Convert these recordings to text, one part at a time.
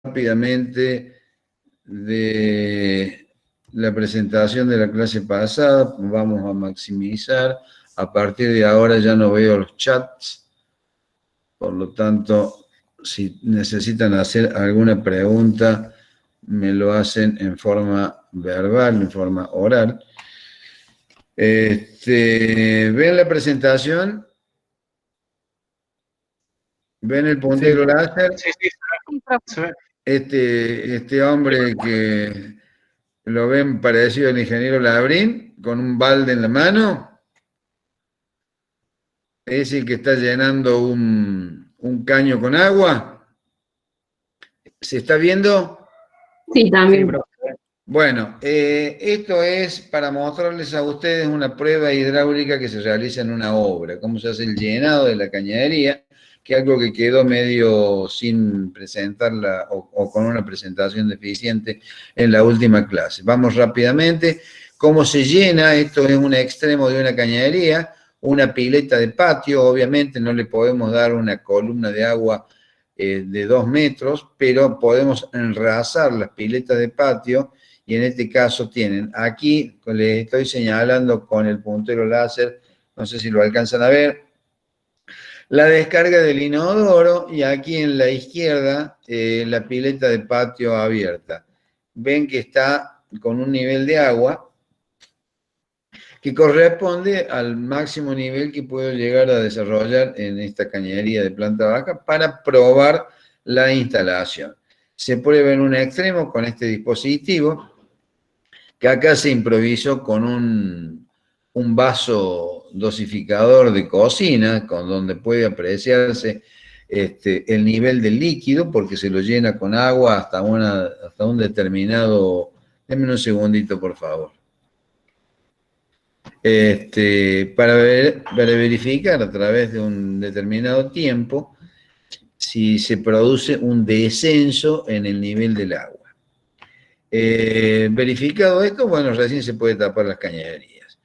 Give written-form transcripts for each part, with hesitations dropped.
rápidamente de la presentación de la clase pasada. Vamos a maximizar. A partir de ahora ya no veo los chats. Por lo tanto, si necesitan hacer alguna pregunta, me lo hacen en forma verbal, en forma oral. ¿Ven la presentación? ¿Ven el puntero láser? Sí, sí. Este hombre que lo ven parecido al ingeniero Labrín, con un balde en la mano, es el que está llenando un caño con agua. ¿Se está viendo? Sí, también. Bueno, esto es para mostrarles a ustedes una prueba hidráulica que se realiza en una obra, cómo se hace el llenado de la cañadería, que es algo que quedó medio sin presentarla o con una presentación deficiente en la última clase. Vamos rápidamente. ¿Cómo se llena? Esto es un extremo de una cañadería, una pileta de patio. Obviamente no le podemos dar una columna de agua de 2 metros, pero podemos enrasar las piletas de patio. Y en este caso tienen, aquí les estoy señalando con el puntero láser, no sé si lo alcanzan a ver, la descarga del inodoro y aquí en la izquierda la pileta de patio abierta. Ven que está con un nivel de agua que corresponde al máximo nivel que puedo llegar a desarrollar en esta cañería de planta baja para probar la instalación. Se prueba en un extremo con este dispositivo, que acá se improvisó con un vaso dosificador de cocina, con donde puede apreciarse el nivel del líquido, porque se lo llena con agua hasta un determinado... Denme un segundito, por favor. Para verificar a través de un determinado tiempo si se produce un descenso en el nivel del agua. Verificado esto, bueno, recién se puede tapar las cañaderías.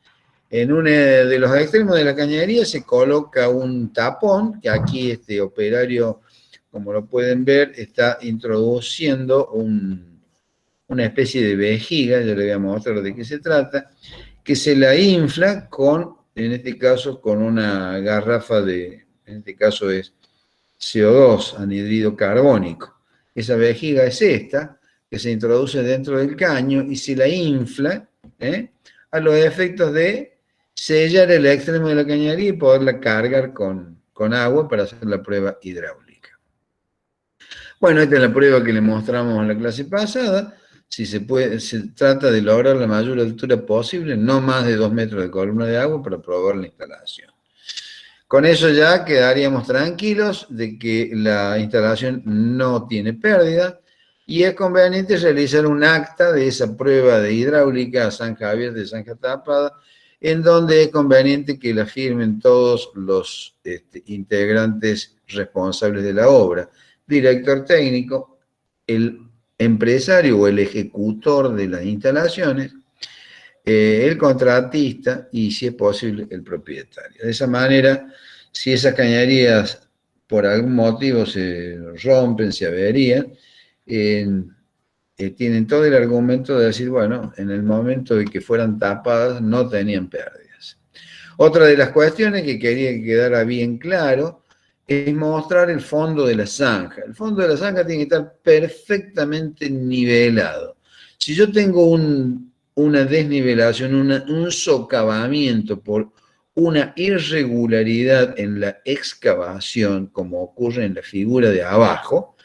En uno de los extremos de la cañadería se coloca un tapón, que aquí este operario, como lo pueden ver, está introduciendo una especie de vejiga, yo le voy a mostrar de qué se trata, que se la infla con, en este caso, con una garrafa de, en este caso es CO2, anhidrido carbónico. Esa vejiga es esta, que se introduce dentro del caño y se la infla a los efectos de sellar el extremo de la cañería y poderla cargar con agua para hacer la prueba hidráulica. Bueno, esta es la prueba que le mostramos en la clase pasada. Si se trata de lograr la mayor altura posible, no más de 2 metros de columna de agua para probar la instalación. Con eso ya quedaríamos tranquilos de que la instalación no tiene pérdida y es conveniente realizar un acta de esa prueba de hidráulica a zanja abierta y zanja tapada, en donde es conveniente que la firmen todos los integrantes responsables de la obra, director técnico, el empresario o el ejecutor de las instalaciones, el contratista y, si es posible, el propietario. De esa manera, si esas cañerías por algún motivo se rompen, se averían, tienen todo el argumento de decir, bueno, en el momento de que fueran tapadas no tenían pérdidas. Otra de las cuestiones que quería que quedara bien claro es mostrar el fondo de la zanja. El fondo de la zanja tiene que estar perfectamente nivelado. Si yo tengo una desnivelación, un socavamiento por una irregularidad en la excavación, como ocurre en la figura de abajo,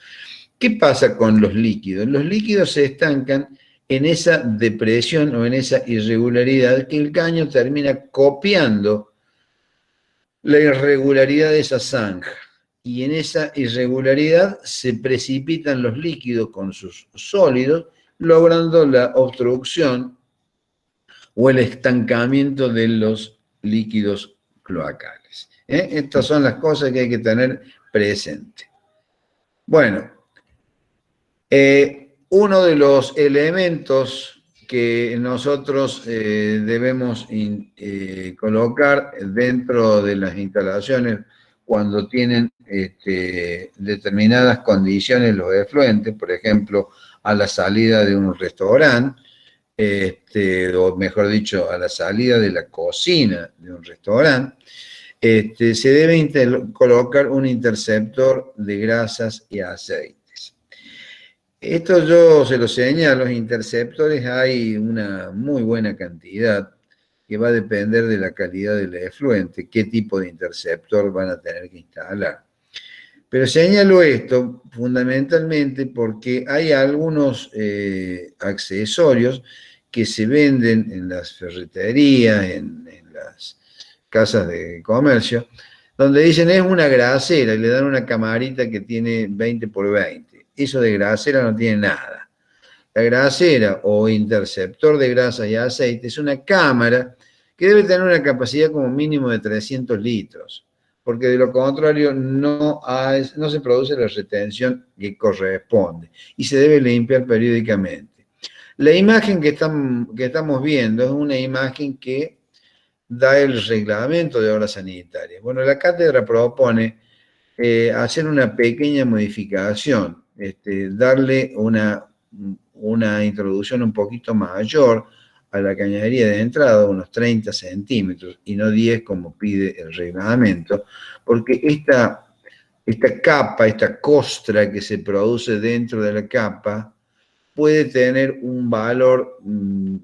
¿qué pasa con los líquidos? Los líquidos se estancan en esa depresión o en esa irregularidad que el caño termina copiando la irregularidad de esa zanja. Y en esa irregularidad se precipitan los líquidos con sus sólidos, logrando la obstrucción o el estancamiento de los líquidos cloacales. Estas son las cosas que hay que tener presente. Bueno, uno de los elementos que nosotros debemos colocar dentro de las instalaciones cuando tienen determinadas condiciones los efluentes, por ejemplo, a la salida de un restaurante, o mejor dicho, a la salida de la cocina de un restaurante, se debe colocar un interceptor de grasas y aceites. Esto yo se lo señalo, los interceptores hay una muy buena cantidad que va a depender de la calidad del efluente, qué tipo de interceptor van a tener que instalar. Pero señalo esto fundamentalmente porque hay algunos accesorios que se venden en las ferreterías, en las casas de comercio, donde dicen es una grasera y le dan una camarita que tiene 20 por 20. Eso de grasera no tiene nada. La grasera o interceptor de grasas y aceite es una cámara que debe tener una capacidad como mínimo de 300 litros, porque de lo contrario no se produce la retención que corresponde y se debe limpiar periódicamente. La imagen que estamos viendo es una imagen que da el reglamento de obras sanitarias. Bueno, la cátedra propone hacer una pequeña modificación, darle una introducción un poquito mayor a la cañadería de entrada, unos 30 centímetros, y no 10 como pide el reglamento, porque esta capa, esta costra que se produce dentro de la capa, puede tener un valor, en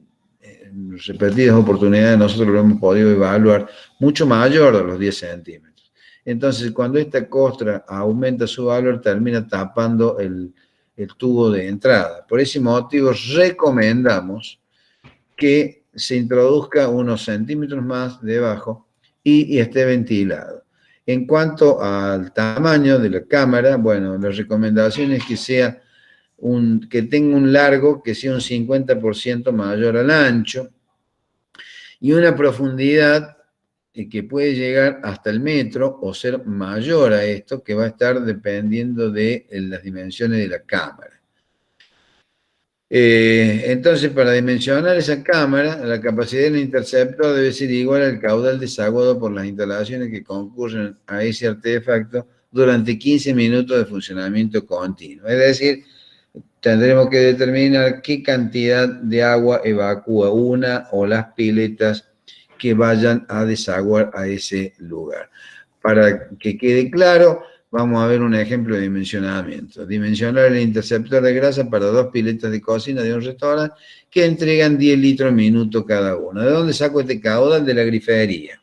repetidas oportunidades nosotros lo hemos podido evaluar, mucho mayor a los 10 centímetros. Entonces, cuando esta costra aumenta su valor, termina tapando el tubo de entrada. Por ese motivo, recomendamos que se introduzca unos centímetros más debajo y esté ventilado. En cuanto al tamaño de la cámara, bueno, la recomendación es que que tenga un largo que sea un 50% mayor al ancho y una profundidad que puede llegar hasta el metro o ser mayor a esto, que va a estar dependiendo de las dimensiones de la cámara. Entonces, para dimensionar esa cámara, la capacidad del interceptor debe ser igual al caudal desaguado por las instalaciones que concurren a ese artefacto durante 15 minutos de funcionamiento continuo. Es decir, tendremos que determinar qué cantidad de agua evacúa una o las piletas que vayan a desaguar a ese lugar. Para que quede claro, vamos a ver un ejemplo de dimensionamiento. Dimensionar el interceptor de grasa para 2 piletas de cocina de un restaurante que entregan 10 litros minuto cada uno. ¿De dónde saco este caudal? De la grifería.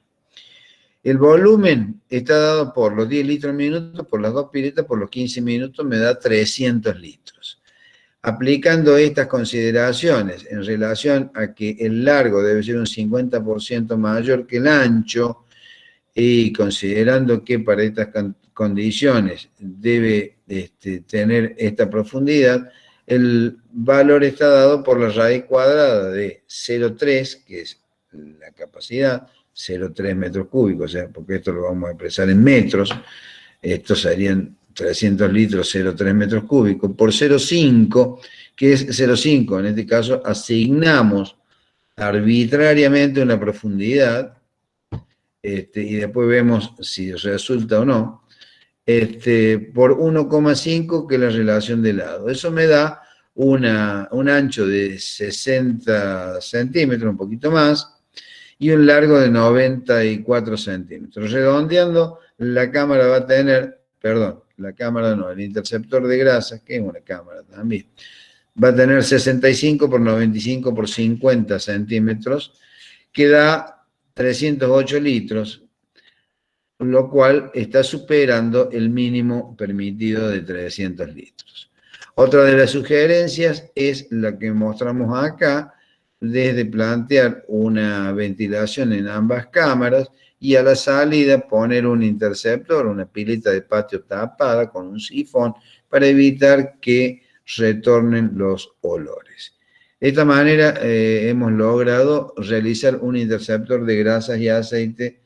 El volumen está dado por los 10 litros minuto, por las 2 piletas, por los 15 minutos, me da 300 litros. Aplicando estas consideraciones en relación a que el largo debe ser un 50% mayor que el ancho, y considerando que para estas condiciones debe tener esta profundidad, el valor está dado por la raíz cuadrada de 0,3, que es la capacidad, 0,3 metros cúbicos, o sea, porque esto lo vamos a expresar en metros, estos serían 300 litros, 0,3 metros cúbicos, por 0,5, que es 0,5, en este caso asignamos arbitrariamente una profundidad, y después vemos si resulta o no, por 1,5, que es la relación de lado. Eso me da un ancho de 60 centímetros, un poquito más, y un largo de 94 centímetros. Redondeando, la cámara va a tener, perdón, la cámara no, el interceptor de grasas, que es una cámara también, va a tener 65 por 95 por 50 centímetros, que da 308 litros, lo cual está superando el mínimo permitido de 300 litros. Otra de las sugerencias es la que mostramos acá, desde plantear una ventilación en ambas cámaras y a la salida poner un interceptor, una pileta de patio tapada con un sifón para evitar que retornen los olores. De esta manera hemos logrado realizar un interceptor de grasas y aceite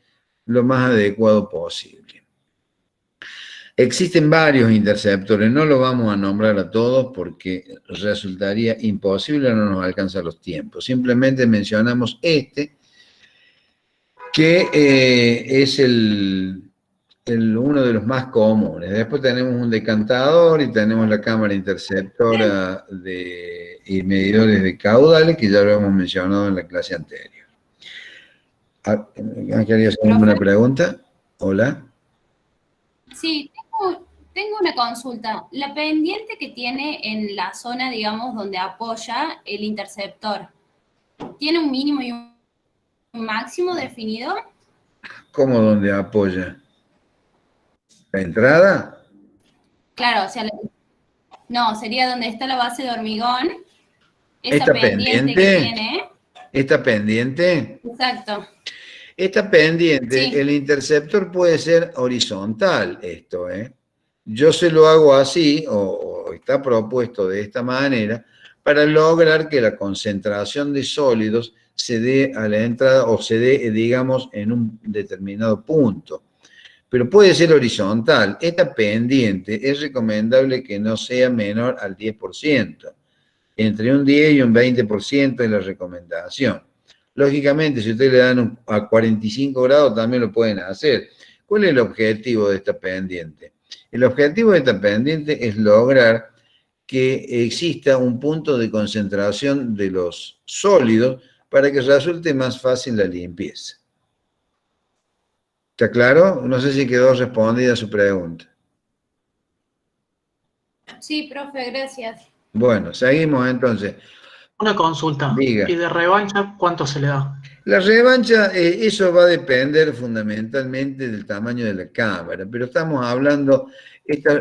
lo más adecuado posible. Existen varios interceptores, no los vamos a nombrar a todos porque resultaría imposible, no nos alcanzan los tiempos. Simplemente mencionamos que es el uno de los más comunes. Después tenemos un decantador y tenemos la cámara interceptora y medidores de caudales, que ya lo hemos mencionado en la clase anterior. ¿Querías hacer alguna pregunta? Hola. Sí, tengo una consulta. La pendiente que tiene en la zona, digamos, donde apoya el interceptor, ¿tiene un mínimo y un máximo definido? ¿Cómo donde apoya? ¿La entrada? Claro, o sea, no, sería donde está la base de hormigón, esa ¿Esta pendiente que pendiente? tiene. ¿Esta pendiente? Exacto. Esta pendiente, Sí. el interceptor puede ser horizontal, esto, ¿eh? Yo se lo hago así, o está propuesto de esta manera, para lograr que la concentración de sólidos se dé a la entrada o se dé, digamos, en un determinado punto. Pero puede ser horizontal. Esta pendiente es recomendable que no sea menor al 10%. Entre un 10 y un 20% es la recomendación. Lógicamente, si ustedes le dan a 45 grados, también lo pueden hacer. ¿Cuál es el objetivo de esta pendiente? El objetivo de esta pendiente es lograr que exista un punto de concentración de los sólidos para que resulte más fácil la limpieza. ¿Está claro? No sé si quedó respondida su pregunta. Sí, profe, gracias. Bueno, seguimos entonces. Una consulta. Diga. ¿Y de revancha cuánto se le da? La revancha, eso va a depender fundamentalmente del tamaño de la cámara, pero estamos hablando,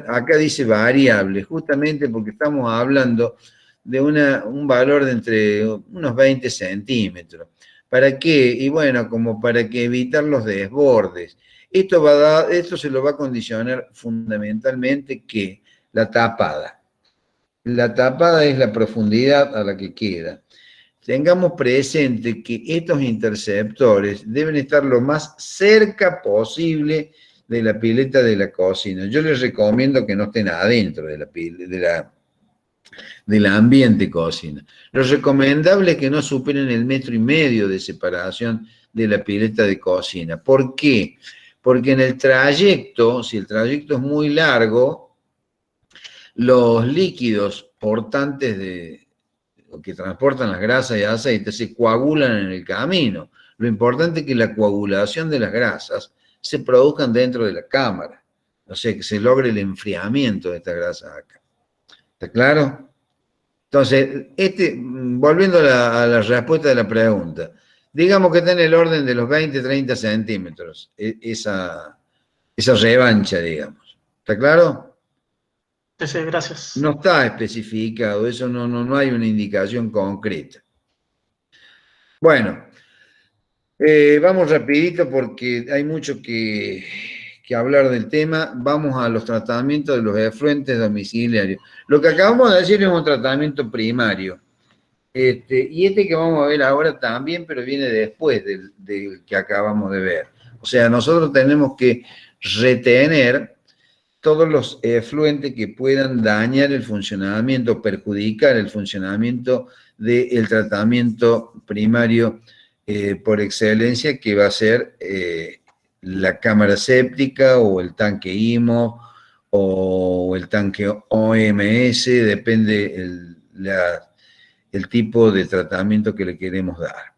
acá dice variable, justamente porque estamos hablando de un valor de entre unos 20 centímetros. ¿Para qué? Y bueno, como para que evitar los desbordes. Esto se lo va a condicionar fundamentalmente que la tapada. La tapada es la profundidad a la que queda. Tengamos presente que estos interceptores deben estar lo más cerca posible de la pileta de la cocina. Yo les recomiendo que no estén adentro del ambiente cocina. Lo recomendable es que no superen el 1,5 metros de separación de la pileta de cocina. ¿Por qué? Porque en el trayecto, si el trayecto es muy largo, los líquidos portantes que transportan las grasas y aceites se coagulan en el camino. Lo importante es que la coagulación de las grasas se produzcan dentro de la cámara. O sea, que se logre el enfriamiento de estas grasas acá. ¿Está claro? Entonces, volviendo a la respuesta de la pregunta, digamos que está en el orden de los 20-30 centímetros, esa revancha, digamos. ¿Está claro? Sí, gracias. No está especificado, eso no hay una indicación concreta. Bueno, vamos rapidito porque hay mucho que hablar del tema. Vamos a los tratamientos de los efluentes domiciliarios. Lo que acabamos de decir es un tratamiento primario. Y que vamos a ver ahora también, pero viene después del que acabamos de ver. O sea, nosotros tenemos que retener todos los efluentes que puedan dañar el funcionamiento, perjudicar el funcionamiento del tratamiento primario por excelencia, que va a ser la cámara séptica o el tanque IMO o el tanque OMS, depende el tipo de tratamiento que le queremos dar.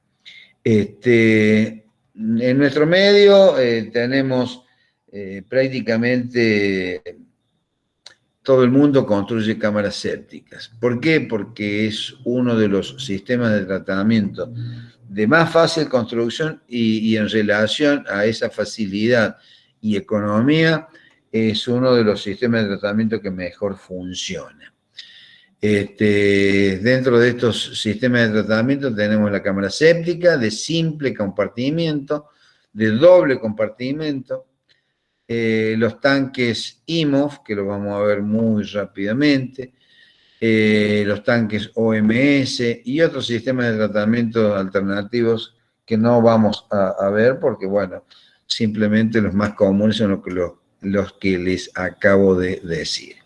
En nuestro medio tenemos prácticamente todo el mundo construye cámaras sépticas. ¿Por qué? Porque es uno de los sistemas de tratamiento de más fácil construcción y en relación a esa facilidad y economía, es uno de los sistemas de tratamiento que mejor funciona. Dentro de estos sistemas de tratamiento tenemos la cámara séptica de simple compartimiento, de doble compartimento, los tanques IMOF, que los vamos a ver muy rápidamente, los tanques OMS y otros sistemas de tratamiento alternativos que no vamos a ver porque, bueno, simplemente los más comunes son los que les acabo de decir.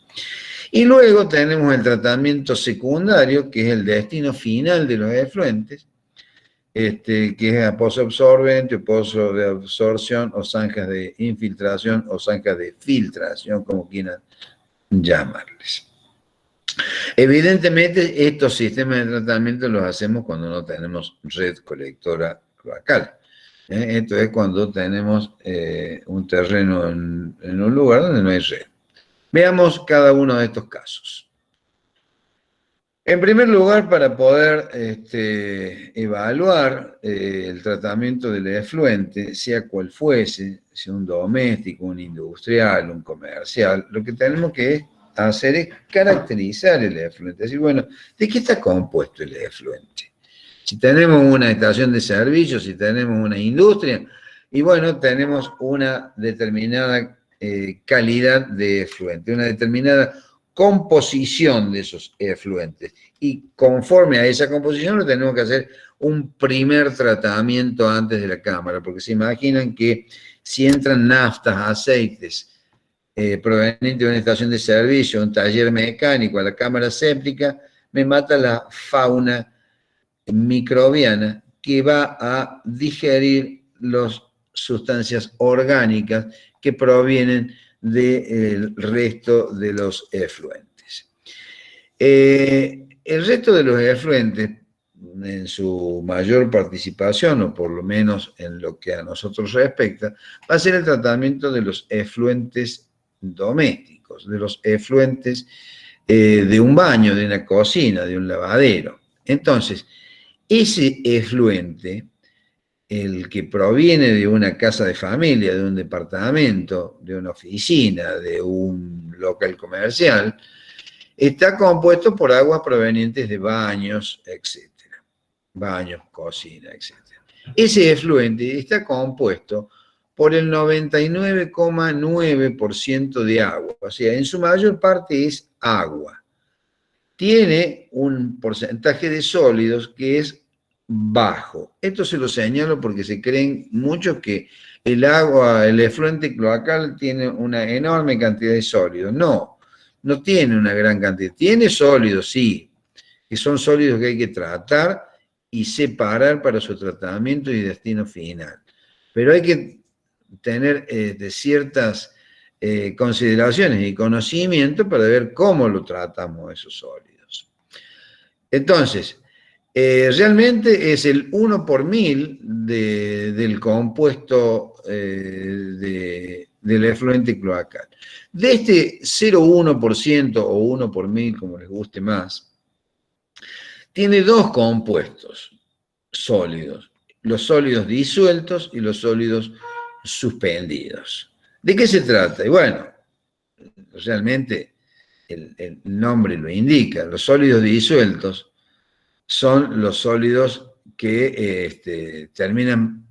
Y luego tenemos el tratamiento secundario, que es el destino final de los efluentes, que es pozo absorbente, pozo de absorción, o zanjas de infiltración, o zanjas de filtración, como quieran llamarles. Evidentemente, estos sistemas de tratamiento los hacemos cuando no tenemos red colectora cloacal. Esto es cuando tenemos un terreno en un lugar donde no hay red. Veamos cada uno de estos casos. En primer lugar, para poder evaluar el tratamiento del efluente, sea cual fuese, sea un doméstico, un industrial, un comercial, lo que tenemos que hacer es caracterizar el efluente. Es decir, bueno, ¿de qué está compuesto el efluente? Si tenemos una estación de servicio, si tenemos una industria, y bueno, tenemos una determinada calidad de efluente, una determinada composición de esos efluentes. Y conforme a esa composición, lo tenemos que hacer un primer tratamiento antes de la cámara, porque se imaginan que si entran naftas, aceites, provenientes de una estación de servicio, un taller mecánico, a la cámara séptica, me mata la fauna microbiana que va a digerir las sustancias orgánicas que provienen del resto de los efluentes. El resto de los efluentes, en su mayor participación, o por lo menos en lo que a nosotros respecta, va a ser el tratamiento de los efluentes domésticos, de los efluentes de un baño, de una cocina, de un lavadero. Entonces, ese efluente, el que proviene de una casa de familia, de un departamento, de una oficina, de un local comercial, está compuesto por aguas provenientes de baños, etc. Baños, cocina, etc. Ese efluente está compuesto por el 99,9% de agua, o sea, en su mayor parte es agua. Tiene un porcentaje de sólidos que es bajo. Esto se lo señalo porque se creen muchos que el agua, el efluente cloacal tiene una enorme cantidad de sólidos. No, no tiene una gran cantidad. Tiene sólidos, sí, que son sólidos que hay que tratar y separar para su tratamiento y destino final. Pero hay que tener ciertas consideraciones y conocimiento para ver cómo lo tratamos esos sólidos. Entonces, realmente es el 1 por 1000 del compuesto del efluente cloacal. De este 0,1% o 1 por 1000, como les guste más, tiene dos compuestos sólidos, los sólidos disueltos y los sólidos suspendidos. ¿De qué se trata? Y bueno, realmente el nombre lo indica, los sólidos disueltos son los sólidos que terminan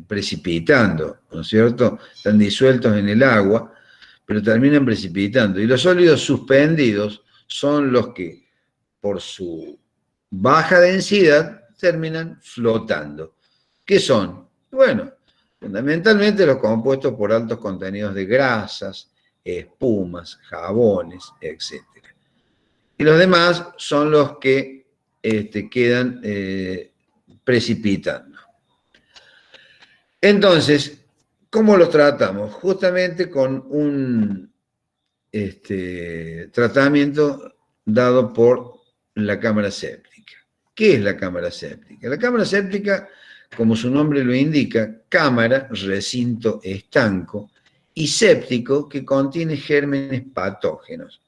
precipitando, ¿no es cierto? Están disueltos en el agua, pero terminan precipitando. Y los sólidos suspendidos son los que, por su baja densidad, terminan flotando. ¿Qué son? Bueno, fundamentalmente los compuestos por altos contenidos de grasas, espumas, jabones, etc. Y los demás son los que quedan precipitando. Entonces, ¿cómo lo tratamos? Justamente con un tratamiento dado por la cámara séptica. ¿Qué es la cámara séptica? La cámara séptica, como su nombre lo indica, cámara, recinto estanco, y séptico, que contiene gérmenes patógenos.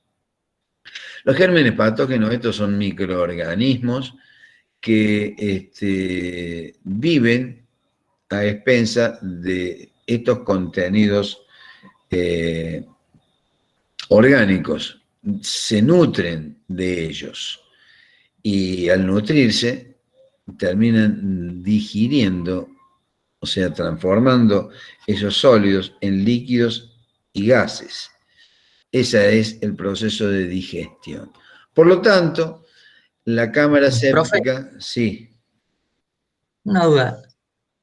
Los gérmenes patógenos, estos son microorganismos que viven a expensa de estos contenidos orgánicos, se nutren de ellos y al nutrirse terminan digiriendo, o sea, transformando esos sólidos en líquidos y gases. Ese es el proceso de digestión. Por lo tanto, la cámara séptica, Profe, sí. una duda.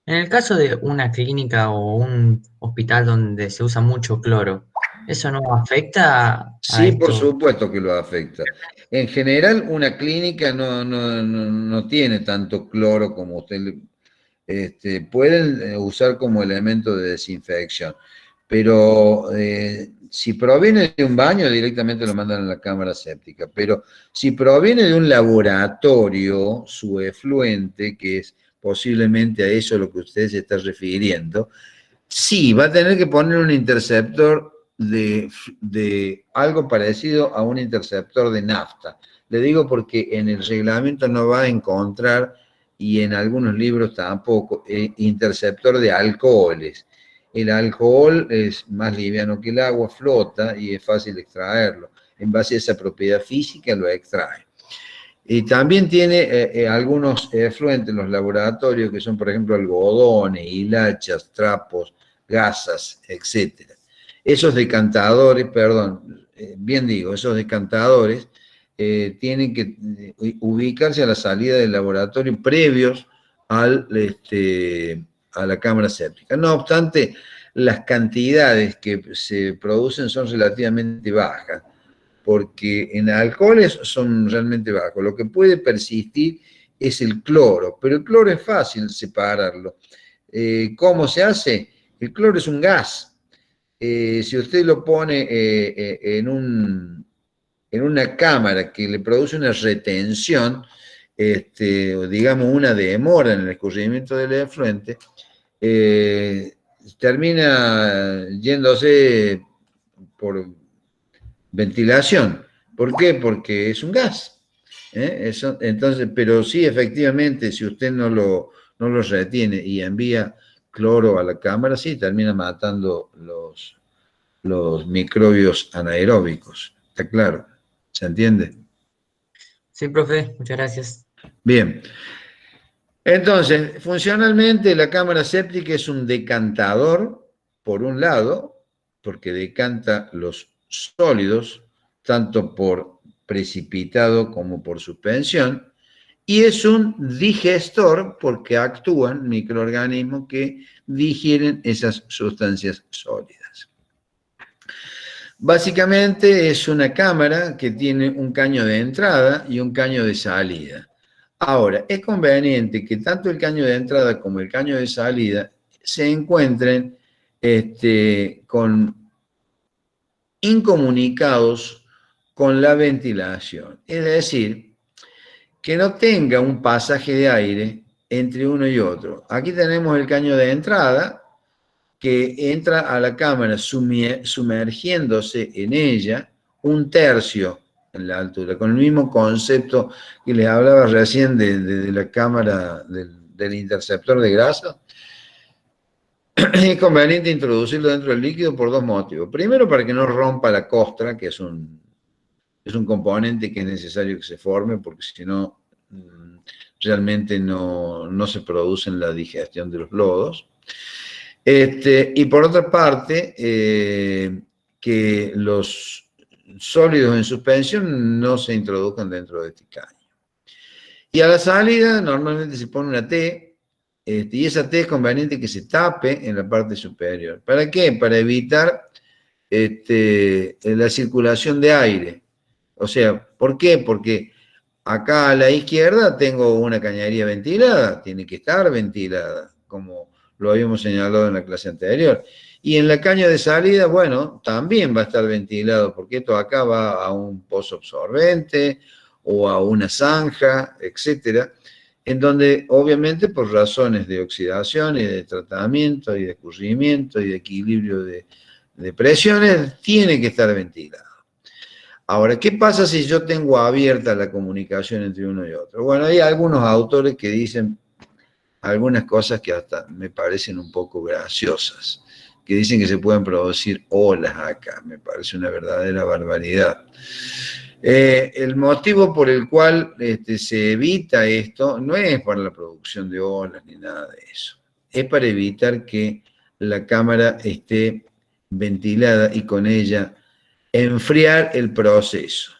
En el caso de una clínica o un hospital donde se usa mucho cloro, ¿eso no afecta a Sí, por esto? supuesto que lo afecta. en general una clínica no tiene tanto cloro como usted pueden usar como elemento de desinfección, pero si proviene de un baño directamente lo mandan a la cámara séptica, pero si proviene de un laboratorio, su efluente, que es posiblemente a eso a lo que usted se está refiriendo, sí, va a tener que poner un interceptor de algo parecido a un interceptor de nafta. Le digo porque en el reglamento no va a encontrar, y en algunos libros tampoco, interceptor de alcoholes. El alcohol es más liviano que el agua, flota y es fácil extraerlo. En base a esa propiedad física lo extrae. Y también tiene algunos efluentes en los laboratorios que son, por ejemplo, algodones, hilachas, trapos, gasas, etc. Esos decantadores, perdón, bien digo, esos decantadores tienen que ubicarse a la salida del laboratorio previos a la cámara séptica. No obstante, las cantidades que se producen son relativamente bajas, porque en alcoholes son realmente bajos. Lo que puede persistir es el cloro, pero el cloro es fácil separarlo. ¿Cómo se hace? El cloro es un gas. Si usted lo pone en una cámara que le produce una retención, o digamos una demora en el escurrimiento del efluente, termina yéndose por ventilación. ¿Por qué? Porque es un gas. Entonces, pero sí, efectivamente, si usted no lo retiene y envía cloro a la cámara, sí, termina matando los microbios anaeróbicos. ¿Está claro? ¿Se entiende? Sí, profe, muchas gracias. Bien. Entonces, funcionalmente la cámara séptica es un decantador, por un lado, porque decanta los sólidos, tanto por precipitado como por suspensión, y es un digestor porque actúan microorganismos que digieren esas sustancias sólidas. Básicamente es una cámara que tiene un caño de entrada y un caño de salida. Ahora, es conveniente que tanto el caño de entrada como el caño de salida se encuentren incomunicados con la ventilación. Es decir, que no tenga un pasaje de aire entre uno y otro. Aquí tenemos el caño de entrada que entra a la cámara sumergiéndose en ella un tercio en la altura, con el mismo concepto que les hablaba recién de la cámara del interceptor de grasa. Es conveniente introducirlo dentro del líquido por dos motivos. Primero, para que no rompa la costra, que es un componente que es necesario que se forme, porque si no, realmente no se produce en la digestión de los lodos. Y por otra parte, que los sólidos en suspensión no se introduzcan dentro de este caño. Y a la salida normalmente se pone una T, y esa T es conveniente que se tape en la parte superior. ¿Para qué? Para evitar la circulación de aire. O sea, ¿por qué? Porque acá a la izquierda tengo una cañería ventilada, tiene que estar ventilada, como lo habíamos señalado en la clase anterior. Y en la caña de salida, bueno, también va a estar ventilado, porque esto acá va a un pozo absorbente o a una zanja, etcétera, en donde obviamente por razones de oxidación y de tratamiento y de escurrimiento y de equilibrio de presiones, tiene que estar ventilado. Ahora, ¿qué pasa si yo tengo abierta la comunicación entre uno y otro? Bueno, hay algunos autores que dicen algunas cosas que hasta me parecen un poco graciosas, que dicen que se pueden producir olas acá. Me parece una verdadera barbaridad. El motivo por el cual se evita esto no es para la producción de olas ni nada de eso. Es para evitar que la cámara esté ventilada y con ella enfriar el proceso.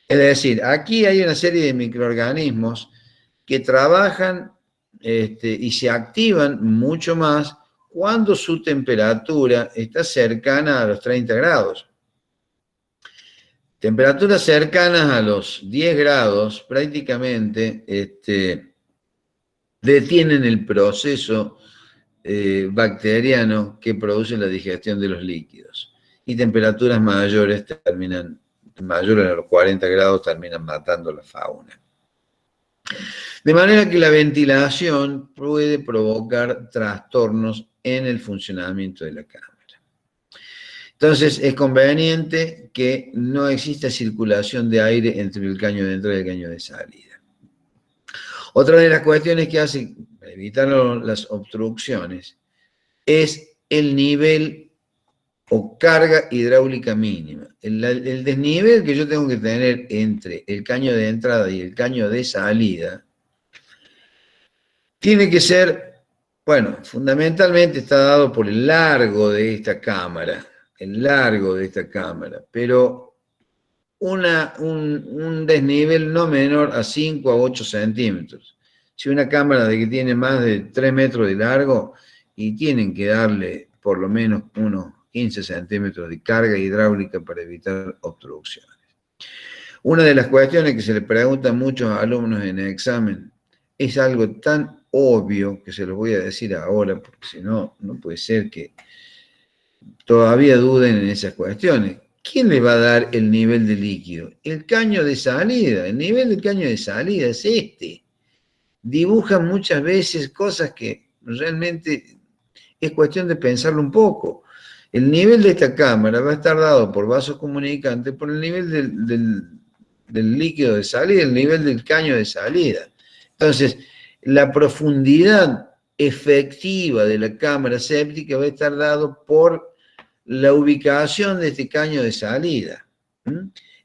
Es decir, aquí hay una serie de microorganismos que trabajan y se activan mucho más cuando su temperatura está cercana a los 30 grados. Temperaturas cercanas a los 10 grados prácticamente detienen el proceso bacteriano que produce la digestión de los líquidos. Y temperaturas mayores mayores a los 40 grados terminan matando la fauna. De manera que la ventilación puede provocar trastornos en el funcionamiento de la cámara. Entonces, es conveniente que no exista circulación de aire entre el caño de entrada y el caño de salida. Otra de las cuestiones que hace para evitar las obstrucciones es el nivel o carga hidráulica mínima. El desnivel que yo tengo que tener entre el caño de entrada y el caño de salida tiene que ser, bueno, fundamentalmente está dado por el largo de esta cámara, pero un desnivel no menor a 5 a 8 centímetros. Si una cámara que tiene más de 3 metros de largo, y tienen que darle por lo menos unos 15 centímetros de carga hidráulica para evitar obstrucciones. Una de las cuestiones que se le pregunta a muchos alumnos en el examen es algo tan obvio que se los voy a decir ahora, porque si no, no puede ser que todavía duden en esas cuestiones. ¿Quién le va a dar el nivel de líquido? El caño de salida. El nivel del caño de salida es este. Dibujan muchas veces cosas que realmente es cuestión de pensarlo un poco. El nivel de esta cámara va a estar dado por vasos comunicantes por el nivel del líquido de salida, el nivel del caño de salida. Entonces, la profundidad efectiva de la cámara séptica va a estar dado por la ubicación de este caño de salida.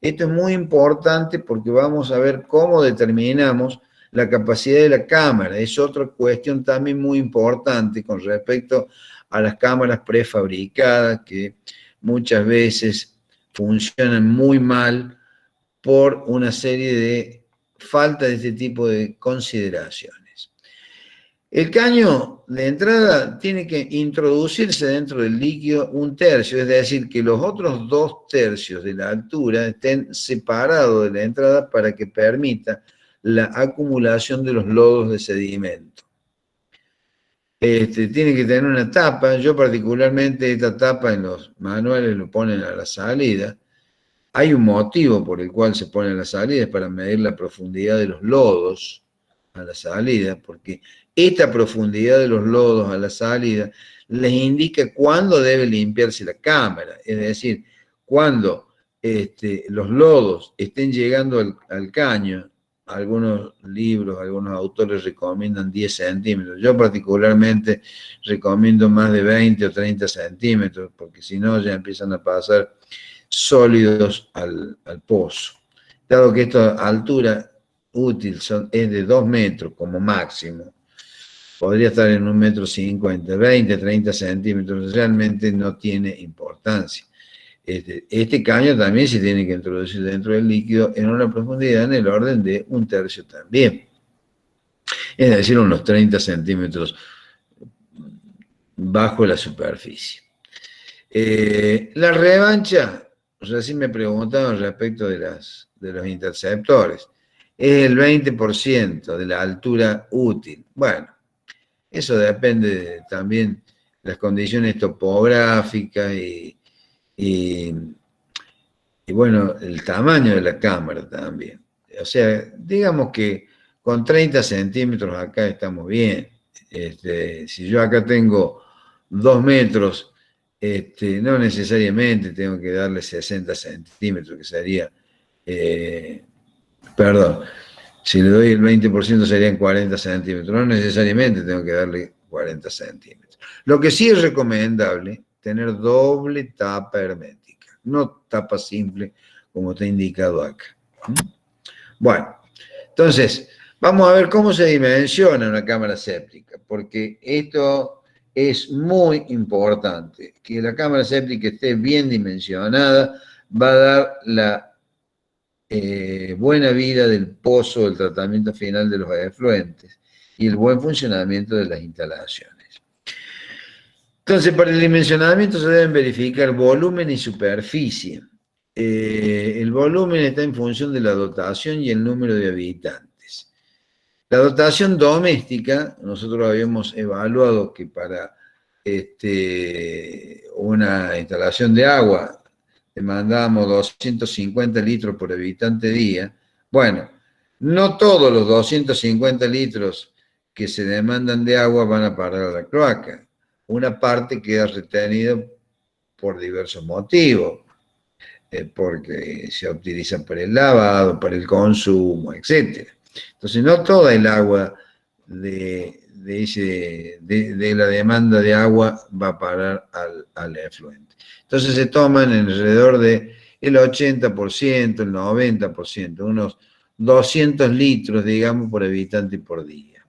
Esto es muy importante porque vamos a ver cómo determinamos la capacidad de la cámara. Es otra cuestión también muy importante con respecto a las cámaras prefabricadas que muchas veces funcionan muy mal por una serie de falta de este tipo de consideraciones. El caño de entrada tiene que introducirse dentro del líquido 1/3, es decir, que los otros 2/3 de la altura estén separados de la entrada para que permita la acumulación de los lodos de sedimento. Tiene que tener una tapa. Yo particularmente esta tapa en los manuales lo ponen a la salida. Hay un motivo por el cual se pone a la salida, es para medir la profundidad de los lodos a la salida, porque esta profundidad de los lodos a la salida les indica cuándo debe limpiarse la cámara. Es decir, cuando los lodos estén llegando al caño, algunos libros, algunos autores recomiendan 10 centímetros. Yo particularmente recomiendo más de 20 o 30 centímetros, porque si no ya empiezan a pasar sólidos al pozo. Dado que esta altura útil es de 2 metros como máximo, podría estar en 1,50 m, 20, 30 centímetros, realmente no tiene importancia. Este caño también se tiene que introducir dentro del líquido en una profundidad en el orden de 1/3 también. Es decir, unos 30 centímetros bajo la superficie. La revancha, recién me preguntaban respecto de los interceptores, es el 20% de la altura útil. Bueno, eso depende también de las condiciones topográficas y bueno, el tamaño de la cámara también. O sea, digamos que con 30 centímetros acá estamos bien. Si yo acá tengo 2 metros, no necesariamente tengo que darle 60 centímetros, que sería, perdón, si le doy el 20% serían 40 centímetros, no necesariamente tengo que darle 40 centímetros. Lo que sí es recomendable, tener doble tapa hermética, no tapa simple como está indicado acá. Bueno, entonces, vamos a ver cómo se dimensiona una cámara séptica, porque esto es muy importante. Que la cámara séptica esté bien dimensionada va a dar la buena vida del pozo, el tratamiento final de los efluentes y el buen funcionamiento de las instalaciones. Entonces, para el dimensionamiento se deben verificar volumen y superficie. el volumen está en función de la dotación y el número de habitantes. La dotación doméstica, nosotros habíamos evaluado que para una instalación de agua demandábamos 250 litros por habitante día. Bueno, no todos los 250 litros que se demandan de agua van a parar a la cloaca. Una parte queda retenida por diversos motivos, porque se utiliza para el lavado, para el consumo, etc. Entonces, no toda el agua de la demanda de agua va a parar al efluente. Entonces, se toman alrededor del 80%, el 90%, unos 200 litros, digamos, por habitante y por día.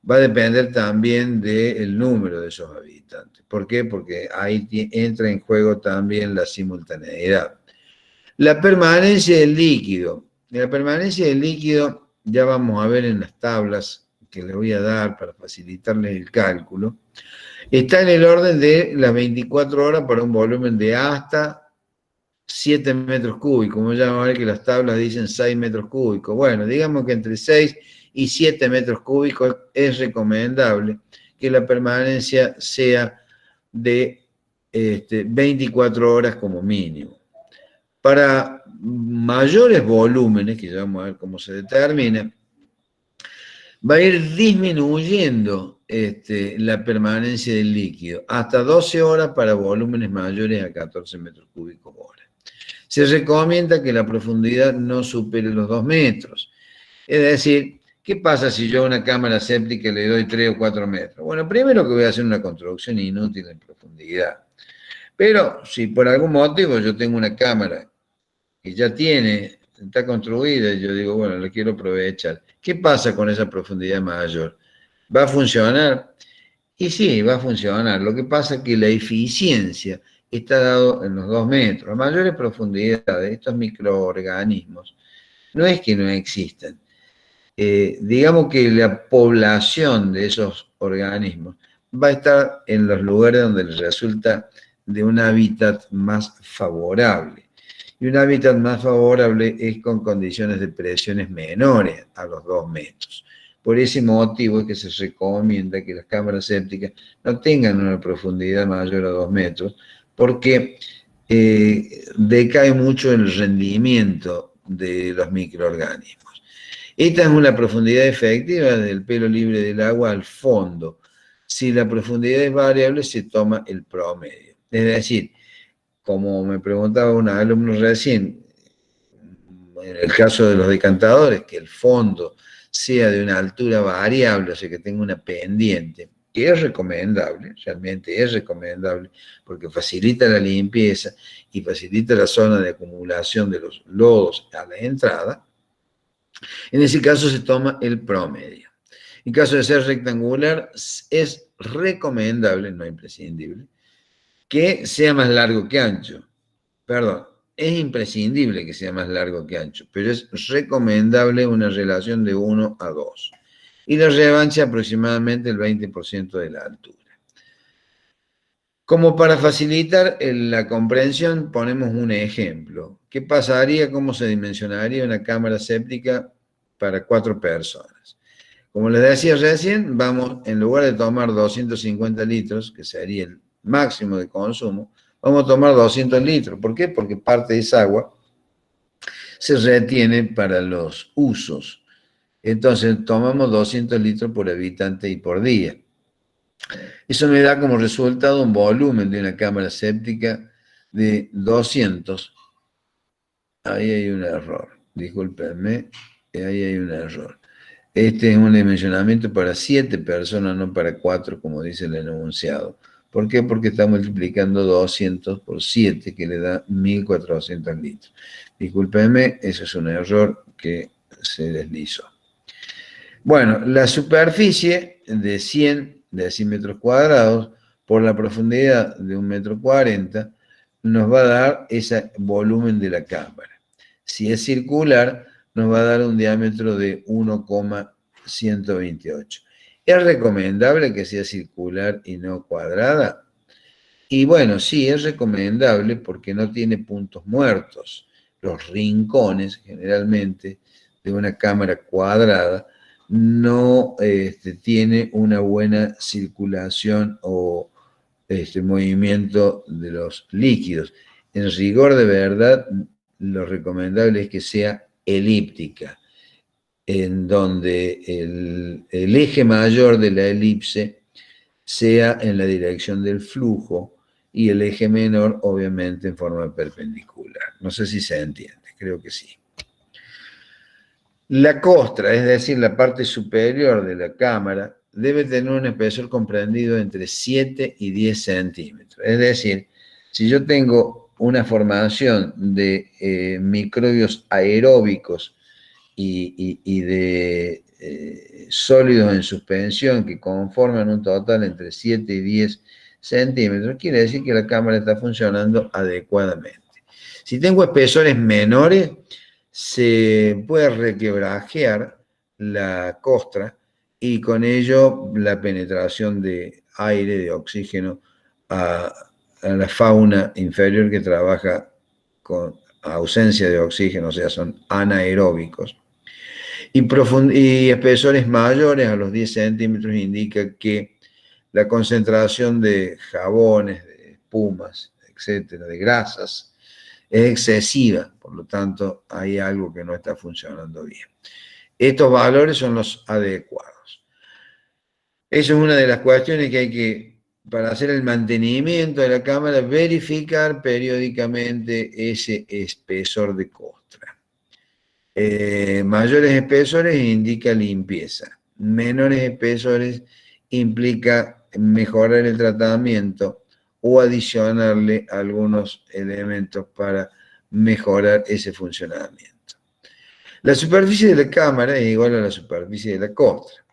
Va a depender también del número de esos habitantes. ¿Por qué? Porque ahí entra en juego también la simultaneidad. La permanencia del líquido. La permanencia del líquido, ya vamos a ver en las tablas que les voy a dar para facilitarles el cálculo, está en el orden de las 24 horas para un volumen de hasta 7 metros cúbicos. Como ya vamos a ver que las tablas dicen 6 metros cúbicos. Bueno, digamos que entre 6 y 7 metros cúbicos es recomendable que la permanencia sea de 24 horas como mínimo. Para mayores volúmenes, que ya vamos a ver cómo se determina, va a ir disminuyendo la permanencia del líquido, hasta 12 horas para volúmenes mayores a 14 metros cúbicos hora. Se recomienda que la profundidad no supere los 2 metros. Es decir, ¿qué pasa si yo a una cámara séptica le doy 3 o 4 metros? Bueno, primero que voy a hacer una construcción inútil en profundidad. Pero si por algún motivo yo tengo una cámara que ya está construida y yo digo, bueno, la quiero aprovechar, ¿qué pasa con esa profundidad mayor? ¿Va a funcionar? Y sí, va a funcionar. Lo que pasa es que la eficiencia está dado en los 2 metros. A mayores profundidades, estos microorganismos, no es que no existan. Digamos que la población de esos organismos va a estar en los lugares donde les resulta de un hábitat más favorable. Y un hábitat más favorable es con condiciones de presiones menores a los 2 metros. Por ese motivo es que se recomienda que las cámaras sépticas no tengan una profundidad mayor a 2 metros, porque decae mucho el rendimiento de los microorganismos. Esta es una profundidad efectiva del pelo libre del agua al fondo. Si la profundidad es variable, se toma el promedio. Es decir, como me preguntaba un alumno recién, en el caso de los decantadores, que el fondo sea de una altura variable, o sea que tenga una pendiente, que es recomendable, realmente es recomendable, porque facilita la limpieza y facilita la zona de acumulación de los lodos a la entrada. En ese caso se toma el promedio. En caso de ser rectangular, es recomendable, no imprescindible, que sea más largo que ancho. Perdón, es imprescindible que sea más largo que ancho, pero es recomendable una relación de 1 a 2. Y la revancha aproximadamente el 20% de la altura. Como para facilitar la comprensión, ponemos un ejemplo. ¿Qué pasaría, cómo se dimensionaría una cámara séptica para 4 personas? Como les decía recién, vamos, en lugar de tomar 250 litros, que sería el máximo de consumo, vamos a tomar 200 litros. ¿Por qué? Porque parte de esa agua se retiene para los usos. Entonces, tomamos 200 litros por habitante y por día. Eso me da como resultado un volumen de una cámara séptica de 200. Ahí hay un error, discúlpenme, ahí hay un error. Este es un dimensionamiento para 7 personas, no para 4, como dice el enunciado. ¿Por qué? Porque está multiplicando 200 por 7, que le da 1400 litros. Discúlpenme, eso es un error que se deslizó. Bueno, la superficie de 100 decímetros cuadrados por la profundidad de 1,40 m nos va a dar ese volumen de la cámara. Si es circular, nos va a dar un diámetro de 1,128. ¿Es recomendable que sea circular y no cuadrada? Y bueno, sí, es recomendable porque no tiene puntos muertos. Los rincones, generalmente, de una cámara cuadrada, no tiene una buena circulación o movimiento de los líquidos. En rigor de verdad, lo recomendable es que sea elíptica, en donde el eje mayor de la elipse sea en la dirección del flujo y el eje menor, obviamente, en forma perpendicular. No sé si se entiende, creo que sí. La costra, es decir, la parte superior de la cámara, debe tener un espesor comprendido entre 7 y 10 centímetros. Es decir, si yo tengo una formación de microbios aeróbicos y de sólidos en suspensión que conforman un total entre 7 y 10 centímetros, quiere decir que la cámara está funcionando adecuadamente. Si tengo espesores menores, se puede requebrajear la costra y con ello la penetración de aire, de oxígeno a la fauna inferior que trabaja con ausencia de oxígeno, o sea, son anaeróbicos. Y espesores mayores a los 10 centímetros indica que la concentración de jabones, de espumas, etcétera, de grasas, es excesiva, por lo tanto hay algo que no está funcionando bien. Estos valores son los adecuados. Eso es una de las cuestiones que hay que, para hacer el mantenimiento de la cámara, verificar periódicamente ese espesor de costra. Mayores espesores indica limpieza, menores espesores implica mejorar el tratamiento o adicionarle algunos elementos para mejorar ese funcionamiento. La superficie de la cámara es igual a la superficie de la costra.